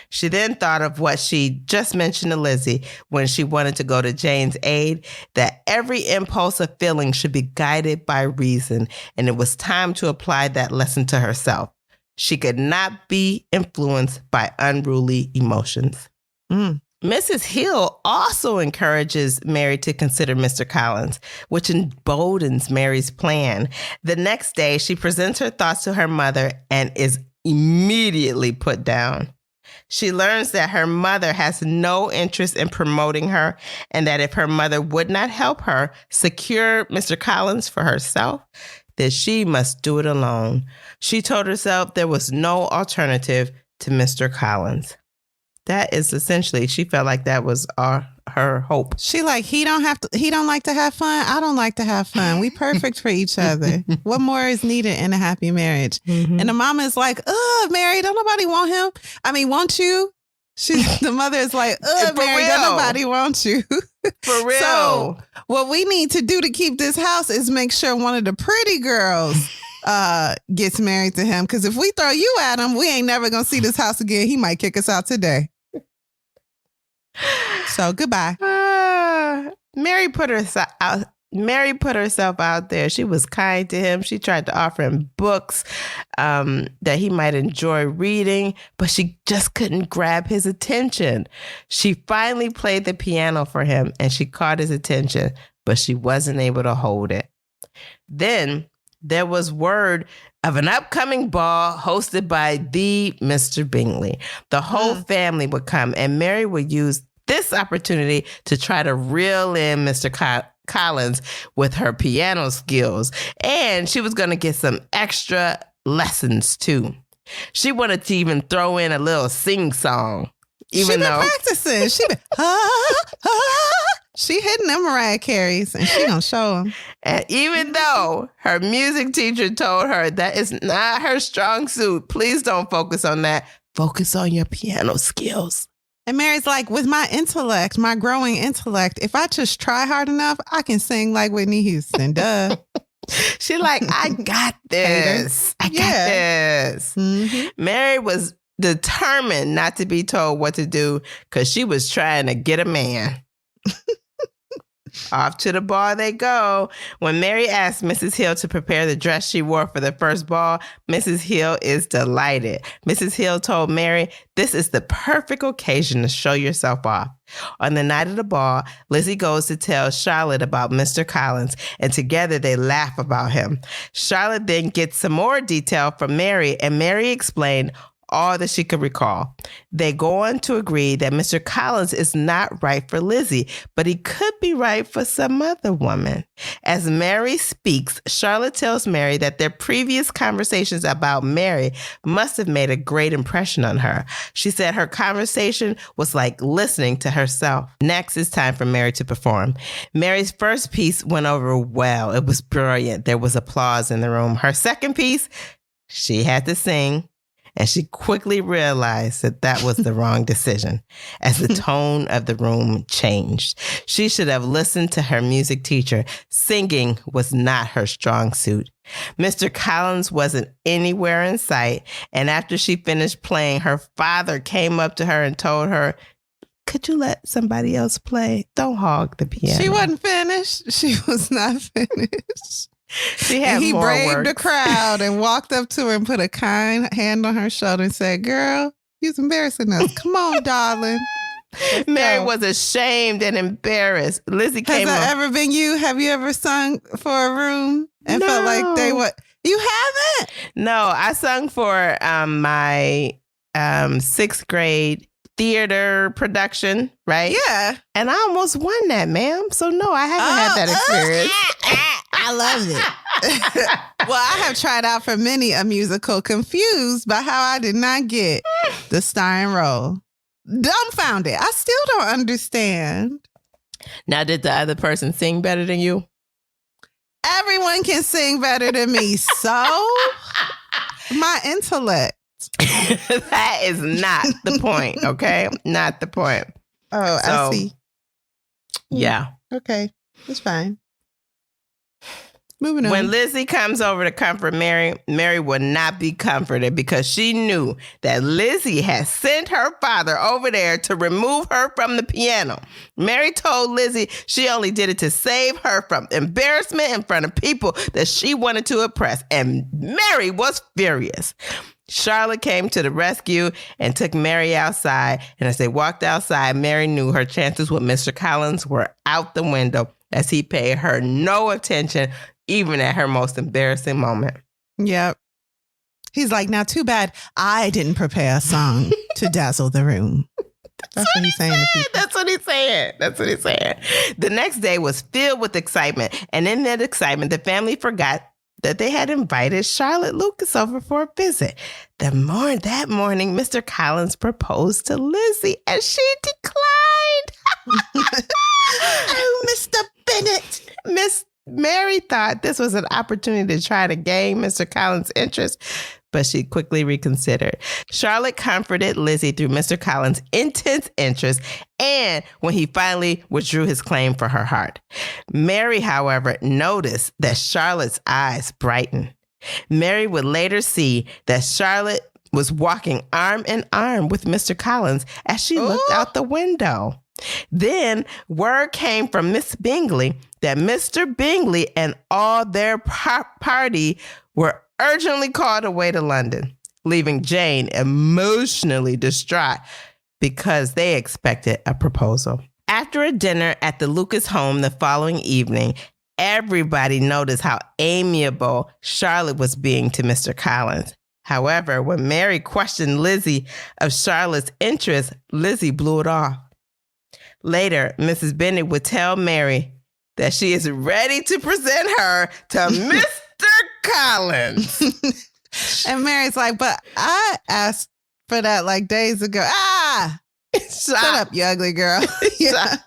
S2: She then thought of what she just mentioned to Lizzie when she wanted to go to Jane's aid, that every impulse of feeling should be guided by reason, and it was time to apply that lesson to herself. She could not be influenced by unruly emotions. Mrs. Hill also encourages Mary to consider Mr. Collins, which emboldens Mary's plan. The next day, she presents her thoughts to her mother and is immediately put down. She learns that her mother has no interest in promoting her and that if her mother would not help her secure Mr. Collins for herself, then she must do it alone. She told herself there was no alternative to Mr. Collins. That is essentially, she felt like that was her hope.
S1: She like, he don't like to have fun. I don't like to have fun. We perfect for each other. What more is needed in a happy marriage? Mm-hmm. And the mama is like, Mary, don't nobody want him. I mean, won't you? The mother is like, Mary, don't nobody want you.
S2: For real.
S1: So what we need to do to keep this house is make sure one of the pretty girls gets married to him. Because if we throw you at him, we ain't never going to see this house again. He might kick us out today. So goodbye.
S2: Mary put Mary put herself out there. She was kind to him. She tried to offer him books that he might enjoy reading, but she just couldn't grab his attention. She finally played the piano for him and she caught his attention, but she wasn't able to hold it. Then there was word of an upcoming ball hosted by the Mr. Bingley. The whole family would come and Mary would use this opportunity to try to reel in Mr. Collins with her piano skills. And she was going to get some extra lessons too. She wanted to even throw in a little sing song. Even though
S1: practicing. She hitting them Mariah Careys and she gonna show them.
S2: And even though her music teacher told her that is not her strong suit, please don't focus on that. Focus on your piano skills.
S1: And Mary's like, with my intellect, my growing intellect, if I just try hard enough, I can sing like Whitney Houston. Duh.
S2: She like, I got this. I got this. Mm-hmm. Mary was determined not to be told what to do because she was trying to get a man. Off to the ball they go. When Mary asked Mrs. Hill to prepare the dress she wore for the first ball, Mrs. Hill is delighted. Mrs. Hill told Mary, this is the perfect occasion to show yourself off. On the night of the ball, Lizzie goes to tell Charlotte about Mr. Collins, and together they laugh about him. Charlotte then gets some more detail from Mary, and Mary explained all that she could recall. They go on to agree that Mr. Collins is not right for Lizzie, but he could be right for some other woman. As Mary speaks, Charlotte tells Mary that their previous conversations about Mary must have made a great impression on her. She said her conversation was like listening to herself. Next, it's time for Mary to perform. Mary's first piece went over well. It was brilliant. There was applause in the room. Her second piece, she had to sing. And she quickly realized that that was the wrong decision as the tone of the room changed. She should have listened to her music teacher. Singing was not her strong suit. Mr. Collins wasn't anywhere in sight. And after she finished playing, her father came up to her and told her, could you let somebody else play? Don't hog the piano.
S1: She wasn't finished. She was not finished.
S2: He
S1: braved the crowd and walked up to her and put a kind hand on her shoulder and said, girl, you're embarrassing us. Come on, darling.
S2: Mary was ashamed and embarrassed. Lizzie came
S1: Has that ever been you? Have you ever sung for a room and felt like they were... You haven't?
S2: No, I sung for my sixth grade theater production, right?
S1: Yeah.
S2: And I almost won that, ma'am. So no, I haven't had that experience.
S1: I love it. Well, I have tried out for many a musical, confused by how I did not get the starring role. Dumbfounded. I still don't understand.
S2: Now, did the other person sing better than you?
S1: Everyone can sing better than me. So, my intellect.
S2: That is not the point, okay? Not the point.
S1: Oh, so, I see.
S2: Yeah.
S1: Okay. It's fine. Moving on.
S2: When Lizzie comes over to comfort Mary, Mary would not be comforted because she knew that Lizzie had sent her father over there to remove her from the piano. Mary told Lizzie she only did it to save her from embarrassment in front of people that she wanted to oppress, and Mary was furious. Charlotte came to the rescue and took Mary outside, and as they walked outside, Mary knew her chances with Mr. Collins were out the window as he paid her no attention, even at her most embarrassing moment.
S1: Yep. He's like, now too bad I didn't prepare a song to dazzle the room. That's what he's saying.
S2: That's what he's saying. That's what he's saying. The next day was filled with excitement. And in that excitement, the family forgot that they had invited Charlotte Lucas over for a visit. That morning, Mr. Collins proposed to Lizzie and she declined. Oh, Mr. Bennett. Miss Mary thought this was an opportunity to try to gain Mr. Collins' interest, but she quickly reconsidered. Charlotte comforted Lizzie through Mr. Collins' intense interest and when he finally withdrew his claim for her heart. Mary, however, noticed that Charlotte's eyes brightened. Mary would later see that Charlotte was walking arm in arm with Mr. Collins as she looked out the window. Then word came from Miss Bingley that Mr. Bingley and all their party were urgently called away to London, leaving Jane emotionally distraught because they expected a proposal. After a dinner at the Lucas home the following evening, everybody noticed how amiable Charlotte was being to Mr. Collins. However, when Mary questioned Lizzie of Charlotte's interest, Lizzie blew it off. Later, Mrs. Bennet would tell Mary that she is ready to present her to Mr. Collins.
S1: And Mary's like, but I asked for that like days ago. Shut up, you ugly girl. Yeah.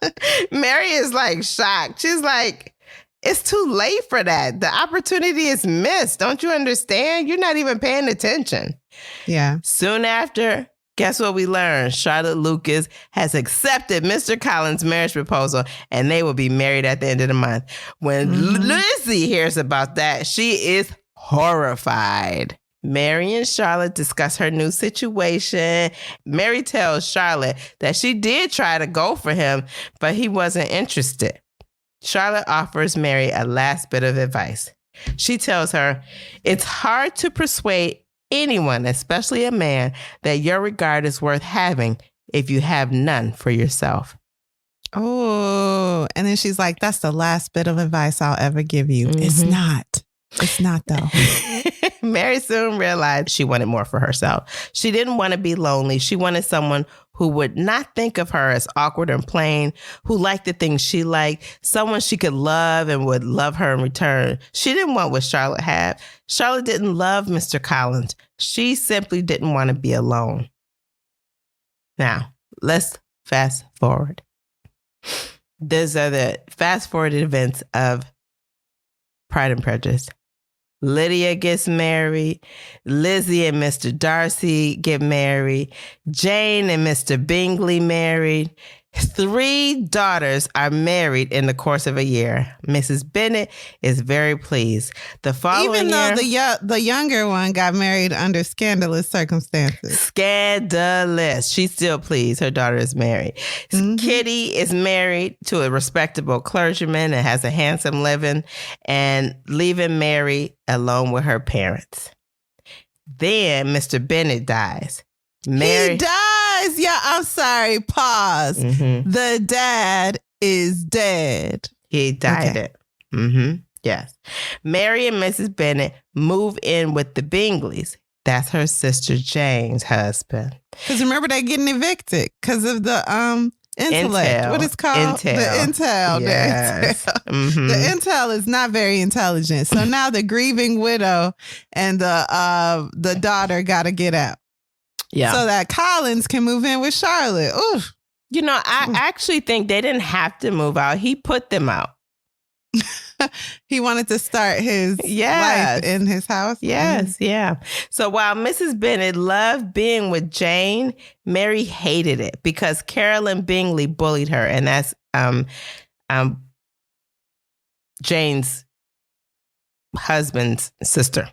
S2: Mary is like shocked. She's like, it's too late for that. The opportunity is missed. Don't you understand? You're not even paying attention.
S1: Yeah.
S2: Soon after, guess what we learned? Charlotte Lucas has accepted Mr. Collins' marriage proposal, and they will be married at the end of the month. When Lizzie hears about that, she is horrified. Mary and Charlotte discuss her new situation. Mary tells Charlotte that she did try to go for him, but he wasn't interested. Charlotte offers Mary a last bit of advice. She tells her, it's hard to persuade anyone, especially a man, that your regard is worth having if you have none for yourself.
S1: Oh, and then she's like, that's the last bit of advice I'll ever give you. It's not. It's not, though.
S2: Mary soon realized she wanted more for herself. She didn't want to be lonely. She wanted someone who would not think of her as awkward and plain, who liked the things she liked, someone she could love and would love her in return. She didn't want what Charlotte had. Charlotte didn't love Mr. Collins. She simply didn't want to be alone. Now, let's fast forward. These are the fast forwarded events of Pride and Prejudice. Lydia gets married. Lizzie and Mr. Darcy get married. Jane and Mr. Bingley married. 3 daughters are married in the course of a year. Mrs. Bennet is very pleased. The following year,
S1: even though the younger one got married under scandalous circumstances.
S2: Scandalous. She's still pleased. Her daughter is married. Kitty is married to a respectable clergyman and has a handsome living, and leaving Mary alone with her parents. Then Mr. Bennet dies.
S1: He dies. Yeah, I'm sorry. Pause. The dad is dead.
S2: He died it. Yes. Mary and Mrs. Bennet move in with the Bingleys. That's her sister Jane's husband.
S1: Because remember, they're getting evicted because of the intellect. What is called?
S2: Intel.
S1: The intel.
S2: Yes.
S1: The intel. The intel is not very intelligent. So now the grieving widow and the daughter got to get out.
S2: Yeah.
S1: So that Collins can move in with Charlotte. Oof.
S2: You know, I actually think they didn't have to move out. He put them out.
S1: He wanted to start his life in his house.
S2: Yes, yeah. So while Mrs. Bennet loved being with Jane, Mary hated it because Carolyn Bingley bullied her, and that's Jane's husband's sister,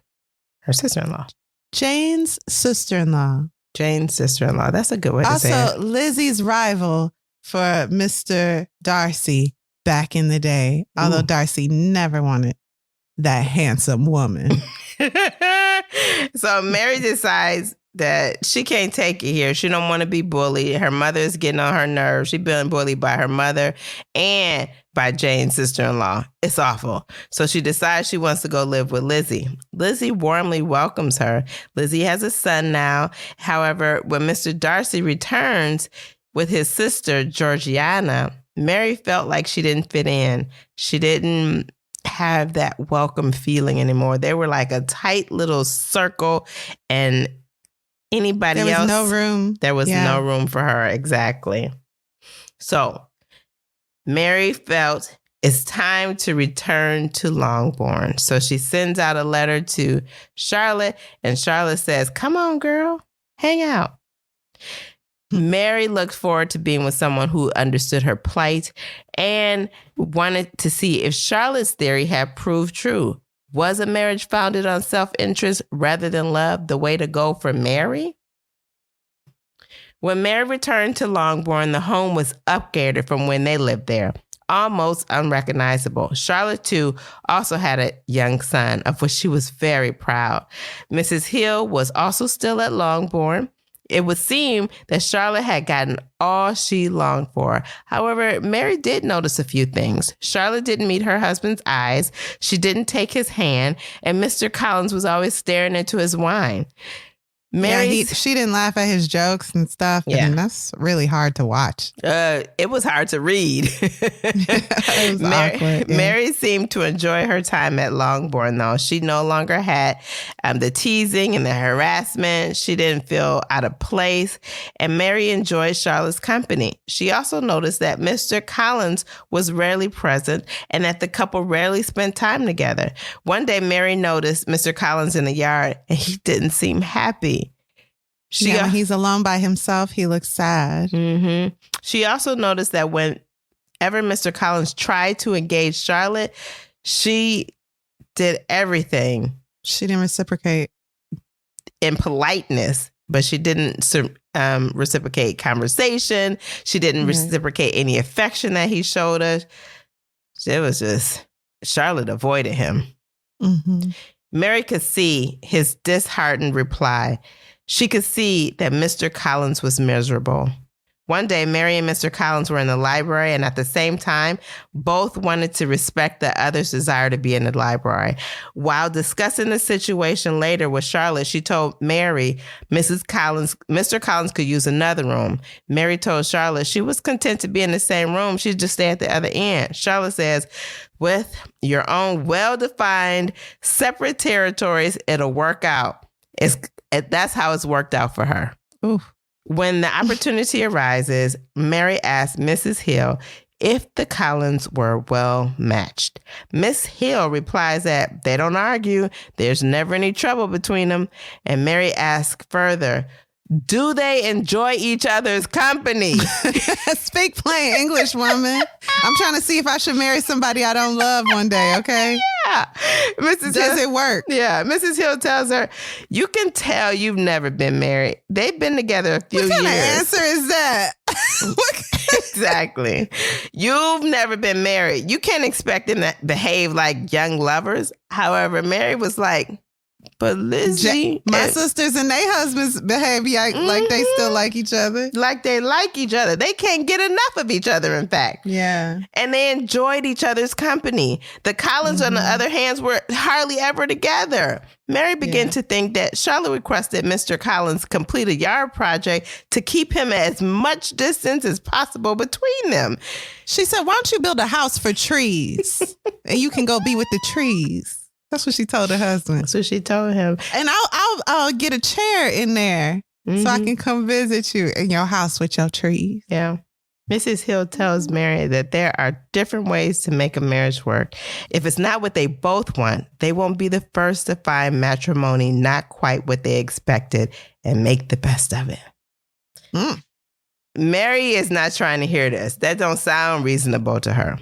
S2: her sister-in-law.
S1: Jane's sister-in-law.
S2: Jane's sister-in-law. That's a good way to say it.
S1: Also, Lizzie's rival for Mr. Darcy back in the day, although Darcy never wanted that handsome woman.
S2: So Mary decides that she can't take it here. She don't want to be bullied. Her mother is getting on her nerves. She's being bullied by her mother and by Jane's sister-in-law. It's awful. So she decides she wants to go live with Lizzie. Lizzie warmly welcomes her. Lizzie has a son now. However, when Mr. Darcy returns with his sister, Georgiana, Mary felt like she didn't fit in. She didn't have that welcome feeling anymore. They were like a tight little circle, and anybody else,
S1: there was no room.
S2: There was no room for her. Exactly. So Mary felt it's time to return to Longbourn. So she sends out a letter to Charlotte, and Charlotte says, come on, girl, hang out. Mary looked forward to being with someone who understood her plight and wanted to see if Charlotte's theory had proved true. Was a marriage founded on self-interest rather than love the way to go for Mary? When Mary returned to Longbourn, the home was upgraded from when they lived there. almost unrecognizable. Charlotte, too, also had a young son, of which she was very proud. Mrs. Hill was also still at Longbourn. It would seem that Charlotte had gotten all she longed for. However, Mary did notice a few things. Charlotte didn't meet her husband's eyes. She didn't take his hand. And Mr. Collins was always staring into his wine.
S1: She didn't laugh at his jokes and stuff.
S2: Yeah.
S1: And that's really hard to watch.
S2: It was hard to read.
S1: It was awkward. Yeah.
S2: Mary seemed to enjoy her time at Longbourn, though. She no longer had the teasing and the harassment. She didn't feel out of place. And Mary enjoyed Charlotte's company. She also noticed that Mr. Collins was rarely present and that the couple rarely spent time together. One day, Mary noticed Mr. Collins in the yard and he didn't seem happy.
S1: When he's alone by himself, he looks sad.
S2: Mm-hmm. She also noticed that whenever Mr. Collins tried to engage Charlotte, she did everything.
S1: She didn't reciprocate.
S2: In politeness, but she didn't reciprocate conversation. She didn't reciprocate any affection that he showed her. It was just, Charlotte avoided him.
S1: Mm-hmm.
S2: Mary could see his disheartened reply. She could see that Mr. Collins was miserable. One day, Mary and Mr. Collins were in the library, and at the same time, both wanted to respect the other's desire to be in the library. While discussing the situation later with Charlotte, she told Mary Mr. Collins could use another room. Mary told Charlotte she was content to be in the same room. She'd just stay at the other end. Charlotte says, with your own well-defined separate territories, it'll work out. That's how it's worked out for her.
S1: Ooh.
S2: When the opportunity arises, Mary asked Mrs. Hill if the Collins were well matched. Miss Hill replies that they don't argue. There's never any trouble between them. And Mary asks further, do they enjoy each other's company?
S1: Speak plain English, woman. I'm trying to see if I should marry somebody I don't love one day, okay?
S2: Yeah.
S1: Does it work?
S2: Yeah. Mrs. Hill tells her, you can tell you've never been married. They've been together a few years.
S1: What kind of answer is that?
S2: Exactly. You've never been married. You can't expect them to behave like young lovers. However, Mary was like, but Lizzie,
S1: my sisters and their husbands behave like they still like each other.
S2: Like they like each other. They can't get enough of each other, in fact.
S1: Yeah.
S2: And they enjoyed each other's company. The Collins, on the other hand, were hardly ever together. Mary began to think that Charlotte requested Mr. Collins complete a yard project to keep him at as much distance as possible between them.
S1: She said, why don't you build a house for trees? And you can go be with the trees. That's what she told her husband.
S2: That's what she told him.
S1: And I'll get a chair in there so I can come visit you in your house with your trees.
S2: Yeah. Mrs. Hill tells Mary that there are different ways to make a marriage work. If it's not what they both want, they won't be the first to find matrimony not quite what they expected and make the best of it. Mm. Mary is not trying to hear this. That don't sound reasonable to her.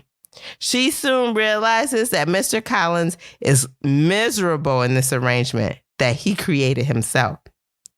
S2: She soon realizes that Mr. Collins is miserable in this arrangement that he created himself.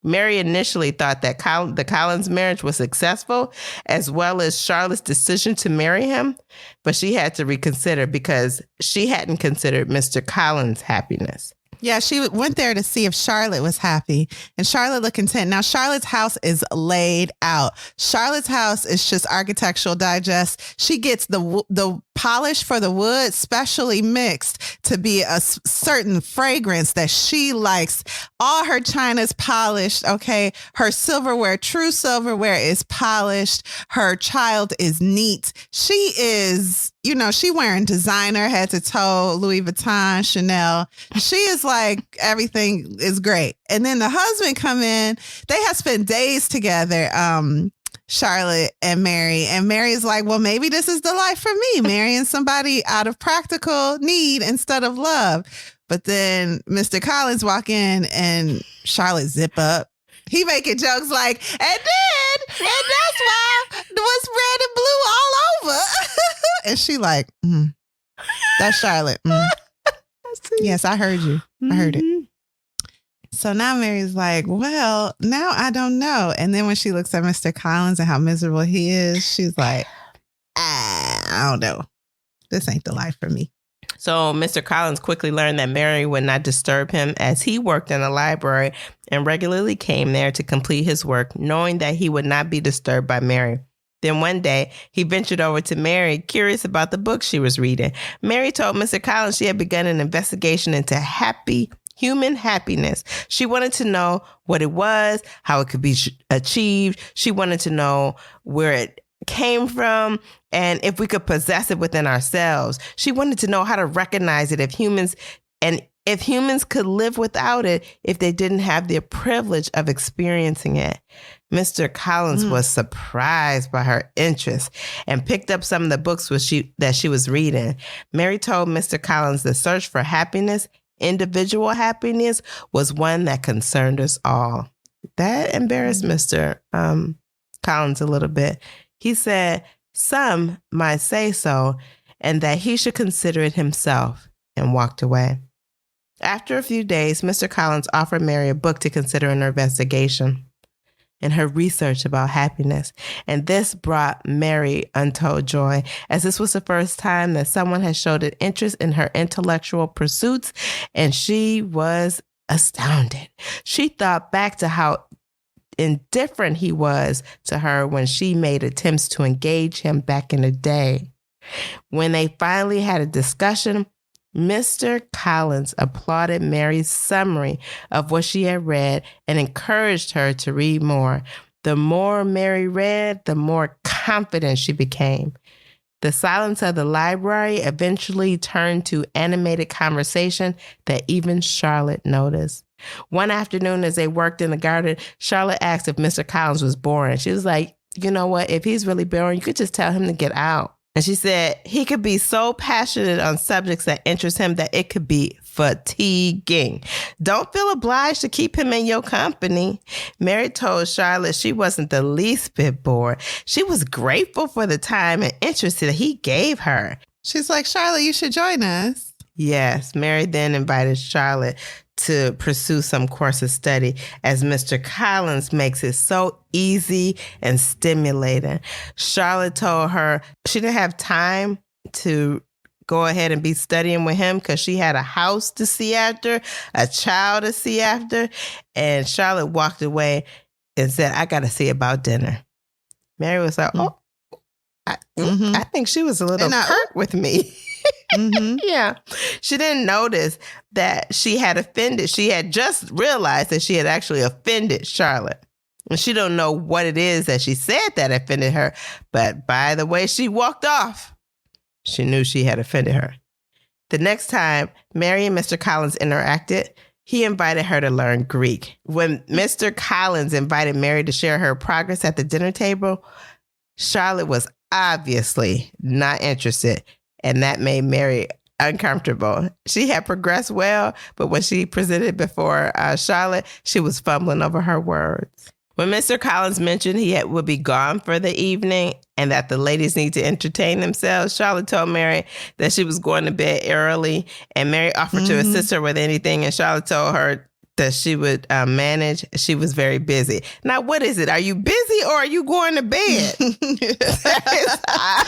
S2: Mary initially thought that the Collins marriage was successful, as well as Charlotte's decision to marry him, but she had to reconsider because she hadn't considered Mr. Collins' happiness.
S1: Yeah, she went there to see if Charlotte was happy, and Charlotte looked content. Now, Charlotte's house is laid out. Charlotte's house is just Architectural Digest. She gets the polish for the wood specially mixed to be a certain fragrance that she likes. All her china's polished, okay? Her silverware, true silverware, is polished. Her child is neat. She is, she wearing designer head to toe, Louis Vuitton, Chanel. She is like, everything is great. And then the husband come in. They have spent days together, Charlotte and Mary's like, well, maybe this is the life for me, marrying somebody out of practical need instead of love. But then Mr. Collins walk in and Charlotte zip up. He making jokes like, and that's why it was red and blue all over. And she like, that's Charlotte. Yes, I heard you. I heard it. So now Mary's like, well, now I don't know. And then when she looks at Mr. Collins and how miserable he is, she's like, I don't know. this ain't the life for me.
S2: So Mr. Collins quickly learned that Mary would not disturb him as he worked in a library and regularly came there to complete his work, knowing that he would not be disturbed by Mary. Then one day, he ventured over to Mary, curious about the book she was reading. Mary told Mr. Collins she had begun an investigation into human happiness. She wanted to know what it was, how it could be achieved. She wanted to know where it came from and if we could possess it within ourselves. She wanted to know how to recognize it if humans could live without it if they didn't have the privilege of experiencing it. Mr. Collins was surprised by her interest and picked up some of the books that she was reading. Mary told Mr. Collins the search for happiness, individual happiness, was one that concerned us all. That embarrassed Mr. Collins a little bit. He said some might say so, and that he should consider it himself, and walked away. After a few days, Mr. Collins offered Mary a book to consider in her investigation, in her research about happiness. And this brought Mary untold joy, as this was the first time that someone had showed an interest in her intellectual pursuits, and she was astounded. She thought back to how indifferent he was to her when she made attempts to engage him back in the day. When they finally had a discussion, Mr. Collins applauded Mary's summary of what she had read and encouraged her to read more. The more Mary read, the more confident she became. The silence of the library eventually turned to animated conversation that even Charlotte noticed. One afternoon, as they worked in the garden, Charlotte asked if Mr. Collins was boring. She was like, you know what? If he's really boring, you could just tell him to get out. And she said he could be so passionate on subjects that interest him that it could be fatiguing. Don't feel obliged to keep him in your company. Mary told Charlotte she wasn't the least bit bored. She was grateful for the time and interest that he gave her.
S1: She's like, Charlotte, you should join us.
S2: Yes, Mary then invited Charlotte to pursue some course of study, as Mr. Collins makes it so easy and stimulating. Charlotte told her she didn't have time to go ahead and be studying with him because she had a house to see after, a child to see after. And Charlotte walked away and said, I got to see about dinner. Mary was like, I think she was a little hurt with me. Yeah. She didn't notice that she had offended. She had just realized that she had actually offended Charlotte. And she don't know what it is that she said that offended her. But by the way she walked off, she knew she had offended her. The next time Mary and Mr. Collins interacted, he invited her to learn Greek. When Mr. Collins invited Mary to share her progress at the dinner table, Charlotte was obviously not interested. And that made Mary uncomfortable. She had progressed well, but when she presented before Charlotte, she was fumbling over her words. When Mr. Collins mentioned he would be gone for the evening and that the ladies need to entertain themselves, Charlotte told Mary that she was going to bed early, and Mary offered to assist her with anything, and Charlotte told her that she would manage. She was very busy. Now, what is it? Are you busy or are you going to bed? That is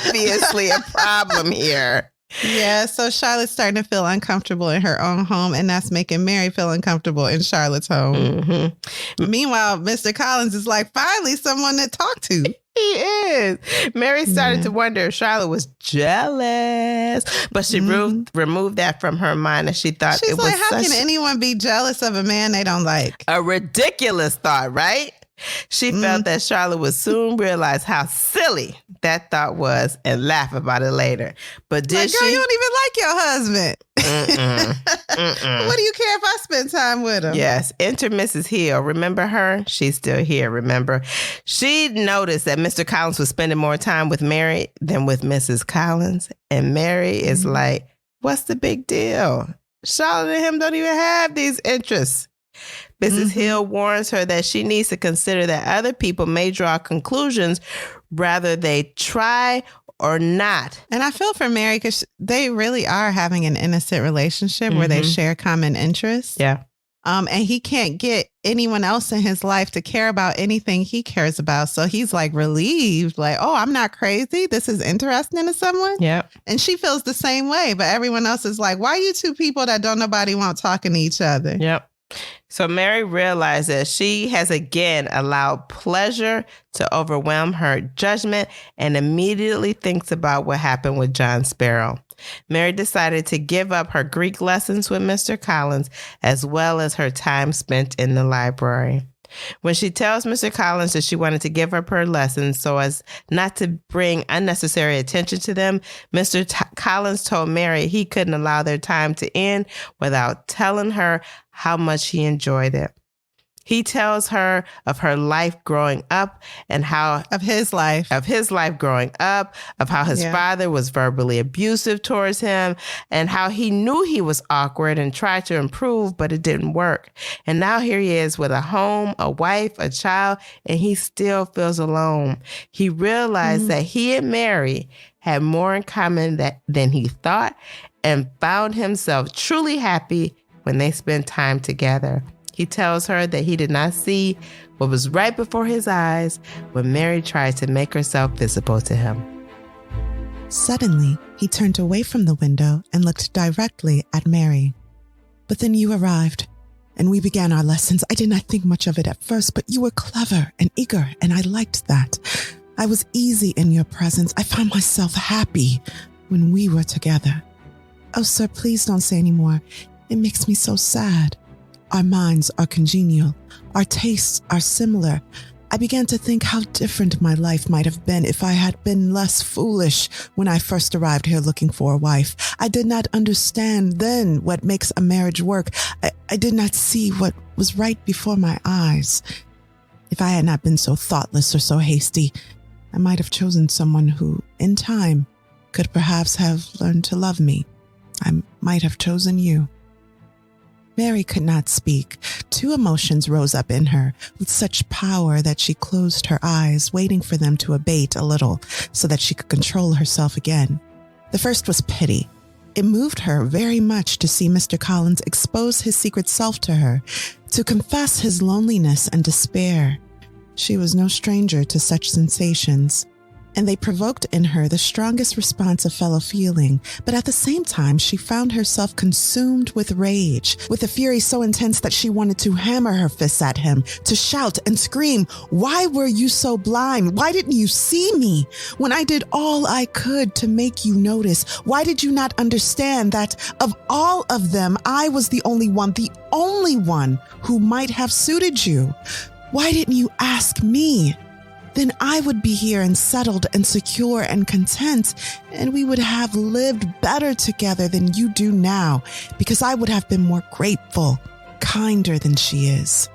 S2: obviously a problem here.
S1: Yeah, so Charlotte's starting to feel uncomfortable in her own home, and that's making Mary feel uncomfortable in Charlotte's home. Meanwhile, Mr. Collins is like, finally, someone to talk to.
S2: He is. Mary started to wonder if Charlotte was jealous, but she removed that from her mind, and she thought
S1: She's
S2: it was
S1: like, how can anyone be jealous of a man they don't like?
S2: A ridiculous thought, right? She felt that Charlotte would soon realize how silly that thought was and laugh about it later. But did she?
S1: Girl, you don't even like your husband. What do you care if I spend time with him?
S2: Yes. Enter Mrs. Hill. Remember her? She's still here, remember? She noticed that Mr. Collins was spending more time with Mary than with Mrs. Collins. And Mary is like, what's the big deal? Charlotte and him don't even have these interests. Mrs. Hill warns her that she needs to consider that other people may draw conclusions rather they try or not.
S1: And I feel for Mary because they really are having an innocent relationship where they share common interests.
S2: Yeah.
S1: And he can't get anyone else in his life to care about anything he cares about. So he's like relieved, like, oh, I'm not crazy. This is interesting to someone.
S2: Yep.
S1: And she feels the same way. But everyone else is like, why are you two people that don't nobody want talking to each other?
S2: Yep. So Mary realizes she has again allowed pleasure to overwhelm her judgment and immediately thinks about what happened with John Sparrow. Mary decided to give up her Greek lessons with Mr. Collins as well as her time spent in the library. When she tells Mr. Collins that she wanted to give up her lessons so as not to bring unnecessary attention to them, Mr. Collins told Mary he couldn't allow their time to end without telling her how much he enjoyed it. He tells her of her life growing up and how
S1: of his life
S2: growing up, of how his father was verbally abusive towards him and how he knew he was awkward and tried to improve, but it didn't work. And now here he is with a home, a wife, a child, and he still feels alone. He realized that he and Mary had more in common than he thought and found himself truly happy when they spent time together. He tells her that he did not see what was right before his eyes when Mary tried to make herself visible to him.
S1: Suddenly, he turned away from the window and looked directly at Mary. But then you arrived, and we began our lessons. I did not think much of it at first, but you were clever and eager, and I liked that. I was easy in your presence. I found myself happy when we were together. Oh, sir, please don't say any more. It makes me so sad. Our minds are congenial. Our tastes are similar. I began to think how different my life might have been if I had been less foolish when I first arrived here looking for a wife. I did not understand then what makes a marriage work. I did not see what was right before my eyes. If I had not been so thoughtless or so hasty, I might have chosen someone who, in time, could perhaps have learned to love me. I might have chosen you. Mary could not speak. Two emotions rose up in her with such power that she closed her eyes, waiting for them to abate a little so that she could control herself again. The first was pity. It moved her very much to see Mr. Collins expose his secret self to her, to confess his loneliness and despair. She was no stranger to such sensations, and they provoked in her the strongest response of fellow feeling. But at the same time, she found herself consumed with rage, with a fury so intense that she wanted to hammer her fists at him, to shout and scream, "Why were you so blind? Why didn't you see me when I did all I could to make you notice? Why did you not understand that of all of them, I was the only one who might have suited you? Why didn't you ask me? Then I would be here and settled and secure and content, and we would have lived better together than you do now, because I would have been more grateful, kinder than she is."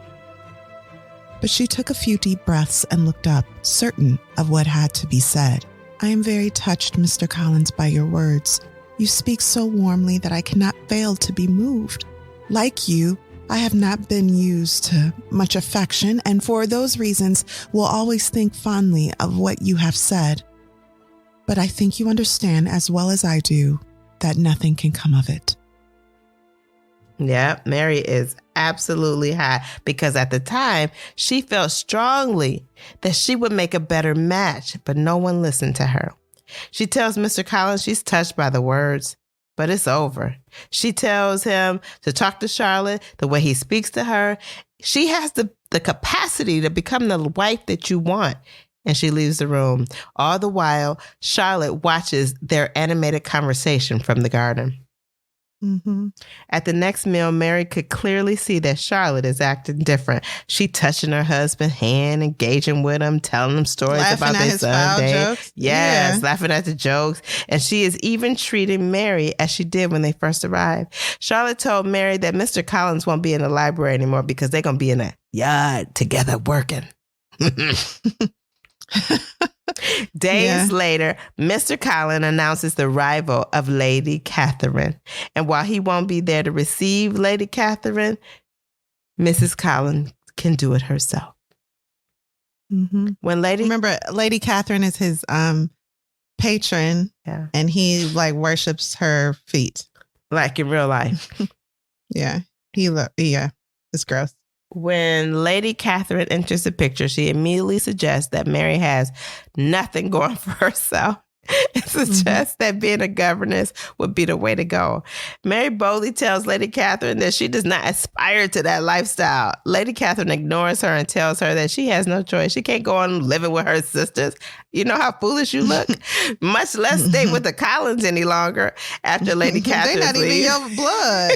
S1: But she took a few deep breaths and looked up, certain of what had to be said. "I am very touched, Mr. Collins, by your words. You speak so warmly that I cannot fail to be moved. Like you, I have not been used to much affection, and for those reasons will always think fondly of what you have said. But I think you understand as well as I do that nothing can come of it."
S2: Yeah, Mary is absolutely high because at the time she felt strongly that she would make a better match, but no one listened to her. She tells Mr. Collins she's touched by the words, but it's over. She tells him to talk to Charlotte the way he speaks to her. She has the capacity to become the wife that you want. And she leaves the room. All the while, Charlotte watches their animated conversation from the garden.
S1: Mm-hmm.
S2: At the next meal, Mary could clearly see that Charlotte is acting different. She touching her husband's hand, engaging with him, telling him stories about their Sunday. Yes, laughing at the jokes. And she is even treating Mary as she did when they first arrived. Charlotte told Mary that Mr. Collins won't be in the library anymore because they're going to be in the yard together working. Days later, Mr. Collins announces the arrival of Lady Catherine. And while he won't be there to receive Lady Catherine, Mrs. Collins can do it herself.
S1: Mm-hmm. Remember, Lady Catherine is his patron, and he like worships her feet,
S2: like in real life.
S1: Yeah. It's gross.
S2: When Lady Catherine enters the picture, she immediately suggests that Mary has nothing going for herself. It suggests that being a governess would be the way to go. Mary boldly tells Lady Catherine that she does not aspire to that lifestyle. Lady Catherine ignores her and tells her that she has no choice. She can't go on living with her sisters. You know how foolish you look? Much less stay with the Collins any longer after Lady Catherine
S1: They're not
S2: leaves.
S1: even your blood.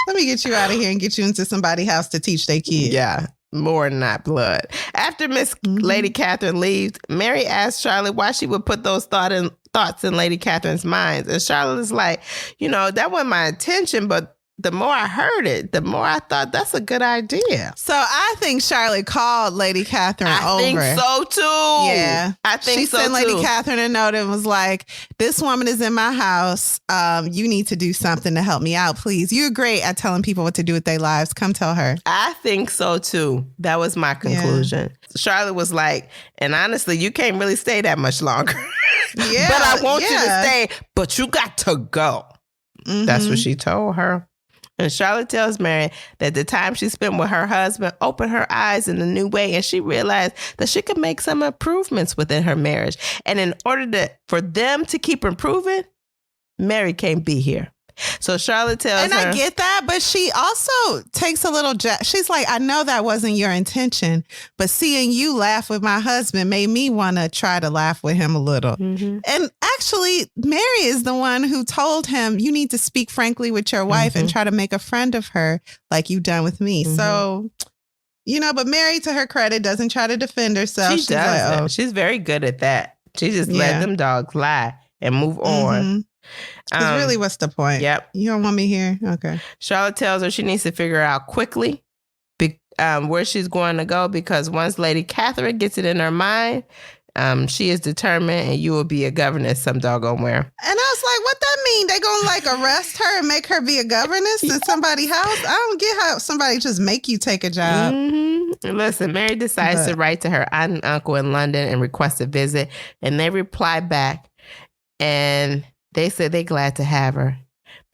S1: Let me get you out of here and get you into somebody's house to teach their kids.
S2: Yeah. More than not blood. After Miss Lady Catherine leaves, Mary asks Charlotte why she would put those thoughts in Lady Catherine's mind. And Charlotte is like, that wasn't my intention, but the more I heard it, the more I thought that's a good idea.
S1: So I think Charlotte called Lady Catherine over.
S2: I think so too.
S1: Yeah.
S2: I think
S1: she
S2: so
S1: sent
S2: too.
S1: Lady Catherine a note and was like, this woman is in my house. You need to do something to help me out, please. You're great at telling people what to do with their lives. Come tell her.
S2: I think so too. That was my conclusion. Yeah. Charlotte was like, and honestly, you can't really stay that much longer.
S1: Yeah.
S2: But I want you to stay, but you got to go. That's what she told her. And Charlotte tells Mary that the time she spent with her husband opened her eyes in a new way, and she realized that she could make some improvements within her marriage. And in order for them to keep improving, Mary can't be here. So Charlotte tells her.
S1: And I get that, but she also takes a little she's like, I know that wasn't your intention, but seeing you laugh with my husband made me want to try to laugh with him a little. And actually, Mary is the one who told him, you need to speak frankly with your wife and try to make a friend of her like you've done with me. So, but Mary, to her credit, doesn't try to defend herself.
S2: She's doesn't. Like, she's very good at that. She just let them dogs lie and move on.
S1: Because really, what's the point?
S2: Yep.
S1: You don't want me here? Okay.
S2: Charlotte tells her she needs to figure out quickly where she's going to go, because once Lady Catherine gets it in her mind, she is determined, and you will be a governess some doggone where. And
S1: I was like, what that mean? They gonna arrest her and make her be a governess in somebody's house? I don't get how somebody just make you take a job.
S2: Listen, Mary decides to write to her aunt and uncle in London and request a visit, and they reply back, and they said they're glad to have her.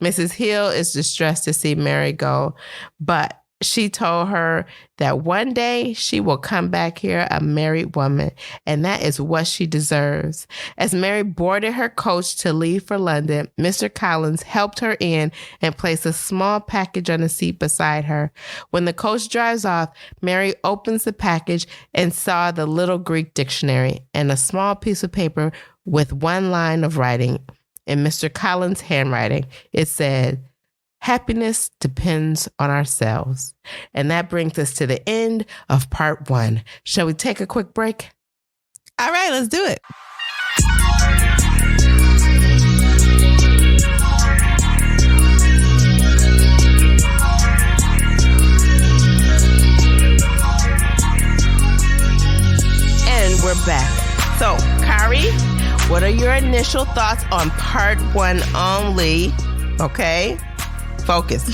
S2: Mrs. Hill is distressed to see Mary go, but she told her that one day she will come back here a married woman, and that is what she deserves. As Mary boarded her coach to leave for London, Mr. Collins helped her in and placed a small package on the seat beside her. When the coach drives off, Mary opens the package and saw the Little Greek dictionary and a small piece of paper with one line of writing. In Mr. Collins' handwriting, it said, "Happiness depends on ourselves." And that brings us to the end of part 1. Shall we take a quick break?
S1: All right, let's do it.
S2: And we're back. So, Kari, what are your initial thoughts on part 1 only? Okay, focus.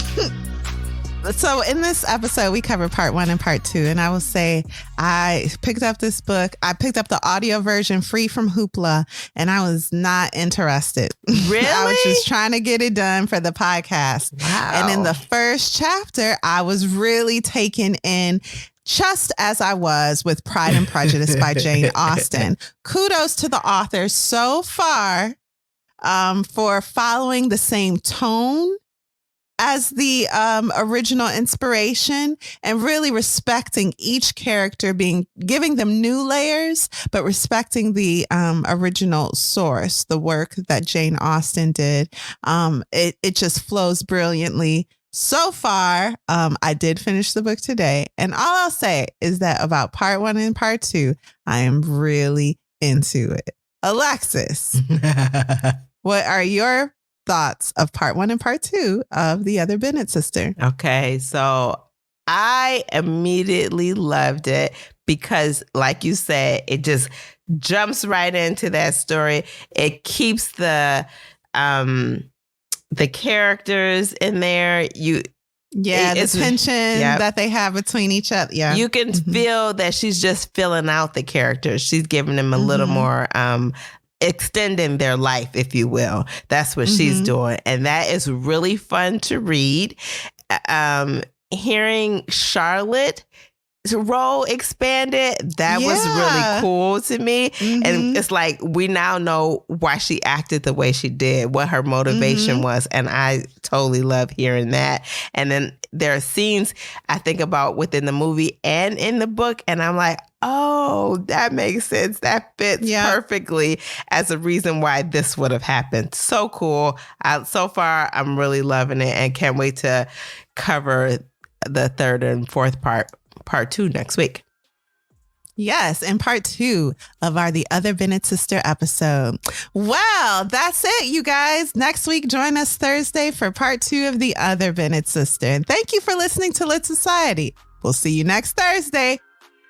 S1: So in this episode, we covered part 1 and part 2. And I will say I picked up this book. I picked up the audio version free from Hoopla, and I was not interested.
S2: Really?
S1: I was just trying to get it done for the podcast.
S2: Wow.
S1: And in the first chapter, I was really taken in, just as I was with Pride and Prejudice by Jane Austen. Kudos to the author so far for following the same tone as the original inspiration, and really respecting each character, giving them new layers, but respecting the original source, the work that Jane Austen did. It just flows brilliantly. So far, I did finish the book today, and all I'll say is that about part 1 and part 2, I am really into it. Alexis, what are your thoughts of part 1 and part 2 of The Other Bennett Sister?
S2: Okay, so I immediately loved it because, like you said, it just jumps right into that story. It keeps the characters in there. The tension that they have between each other. Yeah, you can feel that she's just filling out the characters. She's giving them a little more. Extending their life, if you will. That's what she's doing. And that is really fun to read. hearing Charlotte role expanded, that was really cool to me. And it's like we now know why she acted the way she did, what her motivation was, and I totally love hearing that. And then there are scenes I think about within the movie and in the book, and I'm like, oh, that makes sense. That fits perfectly as a reason why this would have happened. So cool. So far, I'm really loving it and can't wait to cover the third and fourth part 2 next week.
S1: Yes, and part 2 of our The Other Bennett Sister episode. Well, that's it, you guys. Next week, join us Thursday for part 2 of The Other Bennett Sister. And thank you for listening to Lit Society. We'll see you next Thursday.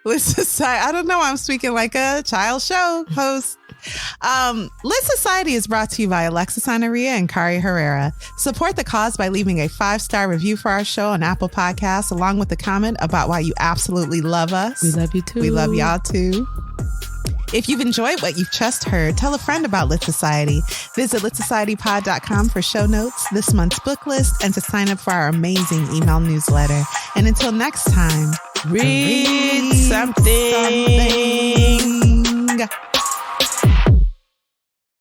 S1: Lit Society. I don't know. I'm speaking like a child show host. Lit Society is brought to you by Alexis Honoria and Kari Herrera. Support the cause by leaving a 5-star review for our show on Apple Podcasts, along with a comment about why you absolutely love us.
S2: We love you too.
S1: We love y'all too. If you've enjoyed what you've just heard, tell a friend about Lit Society. Visit litsocietypod.com for show notes, this month's book list, and to sign up for our amazing email newsletter. And until next time,
S2: read something.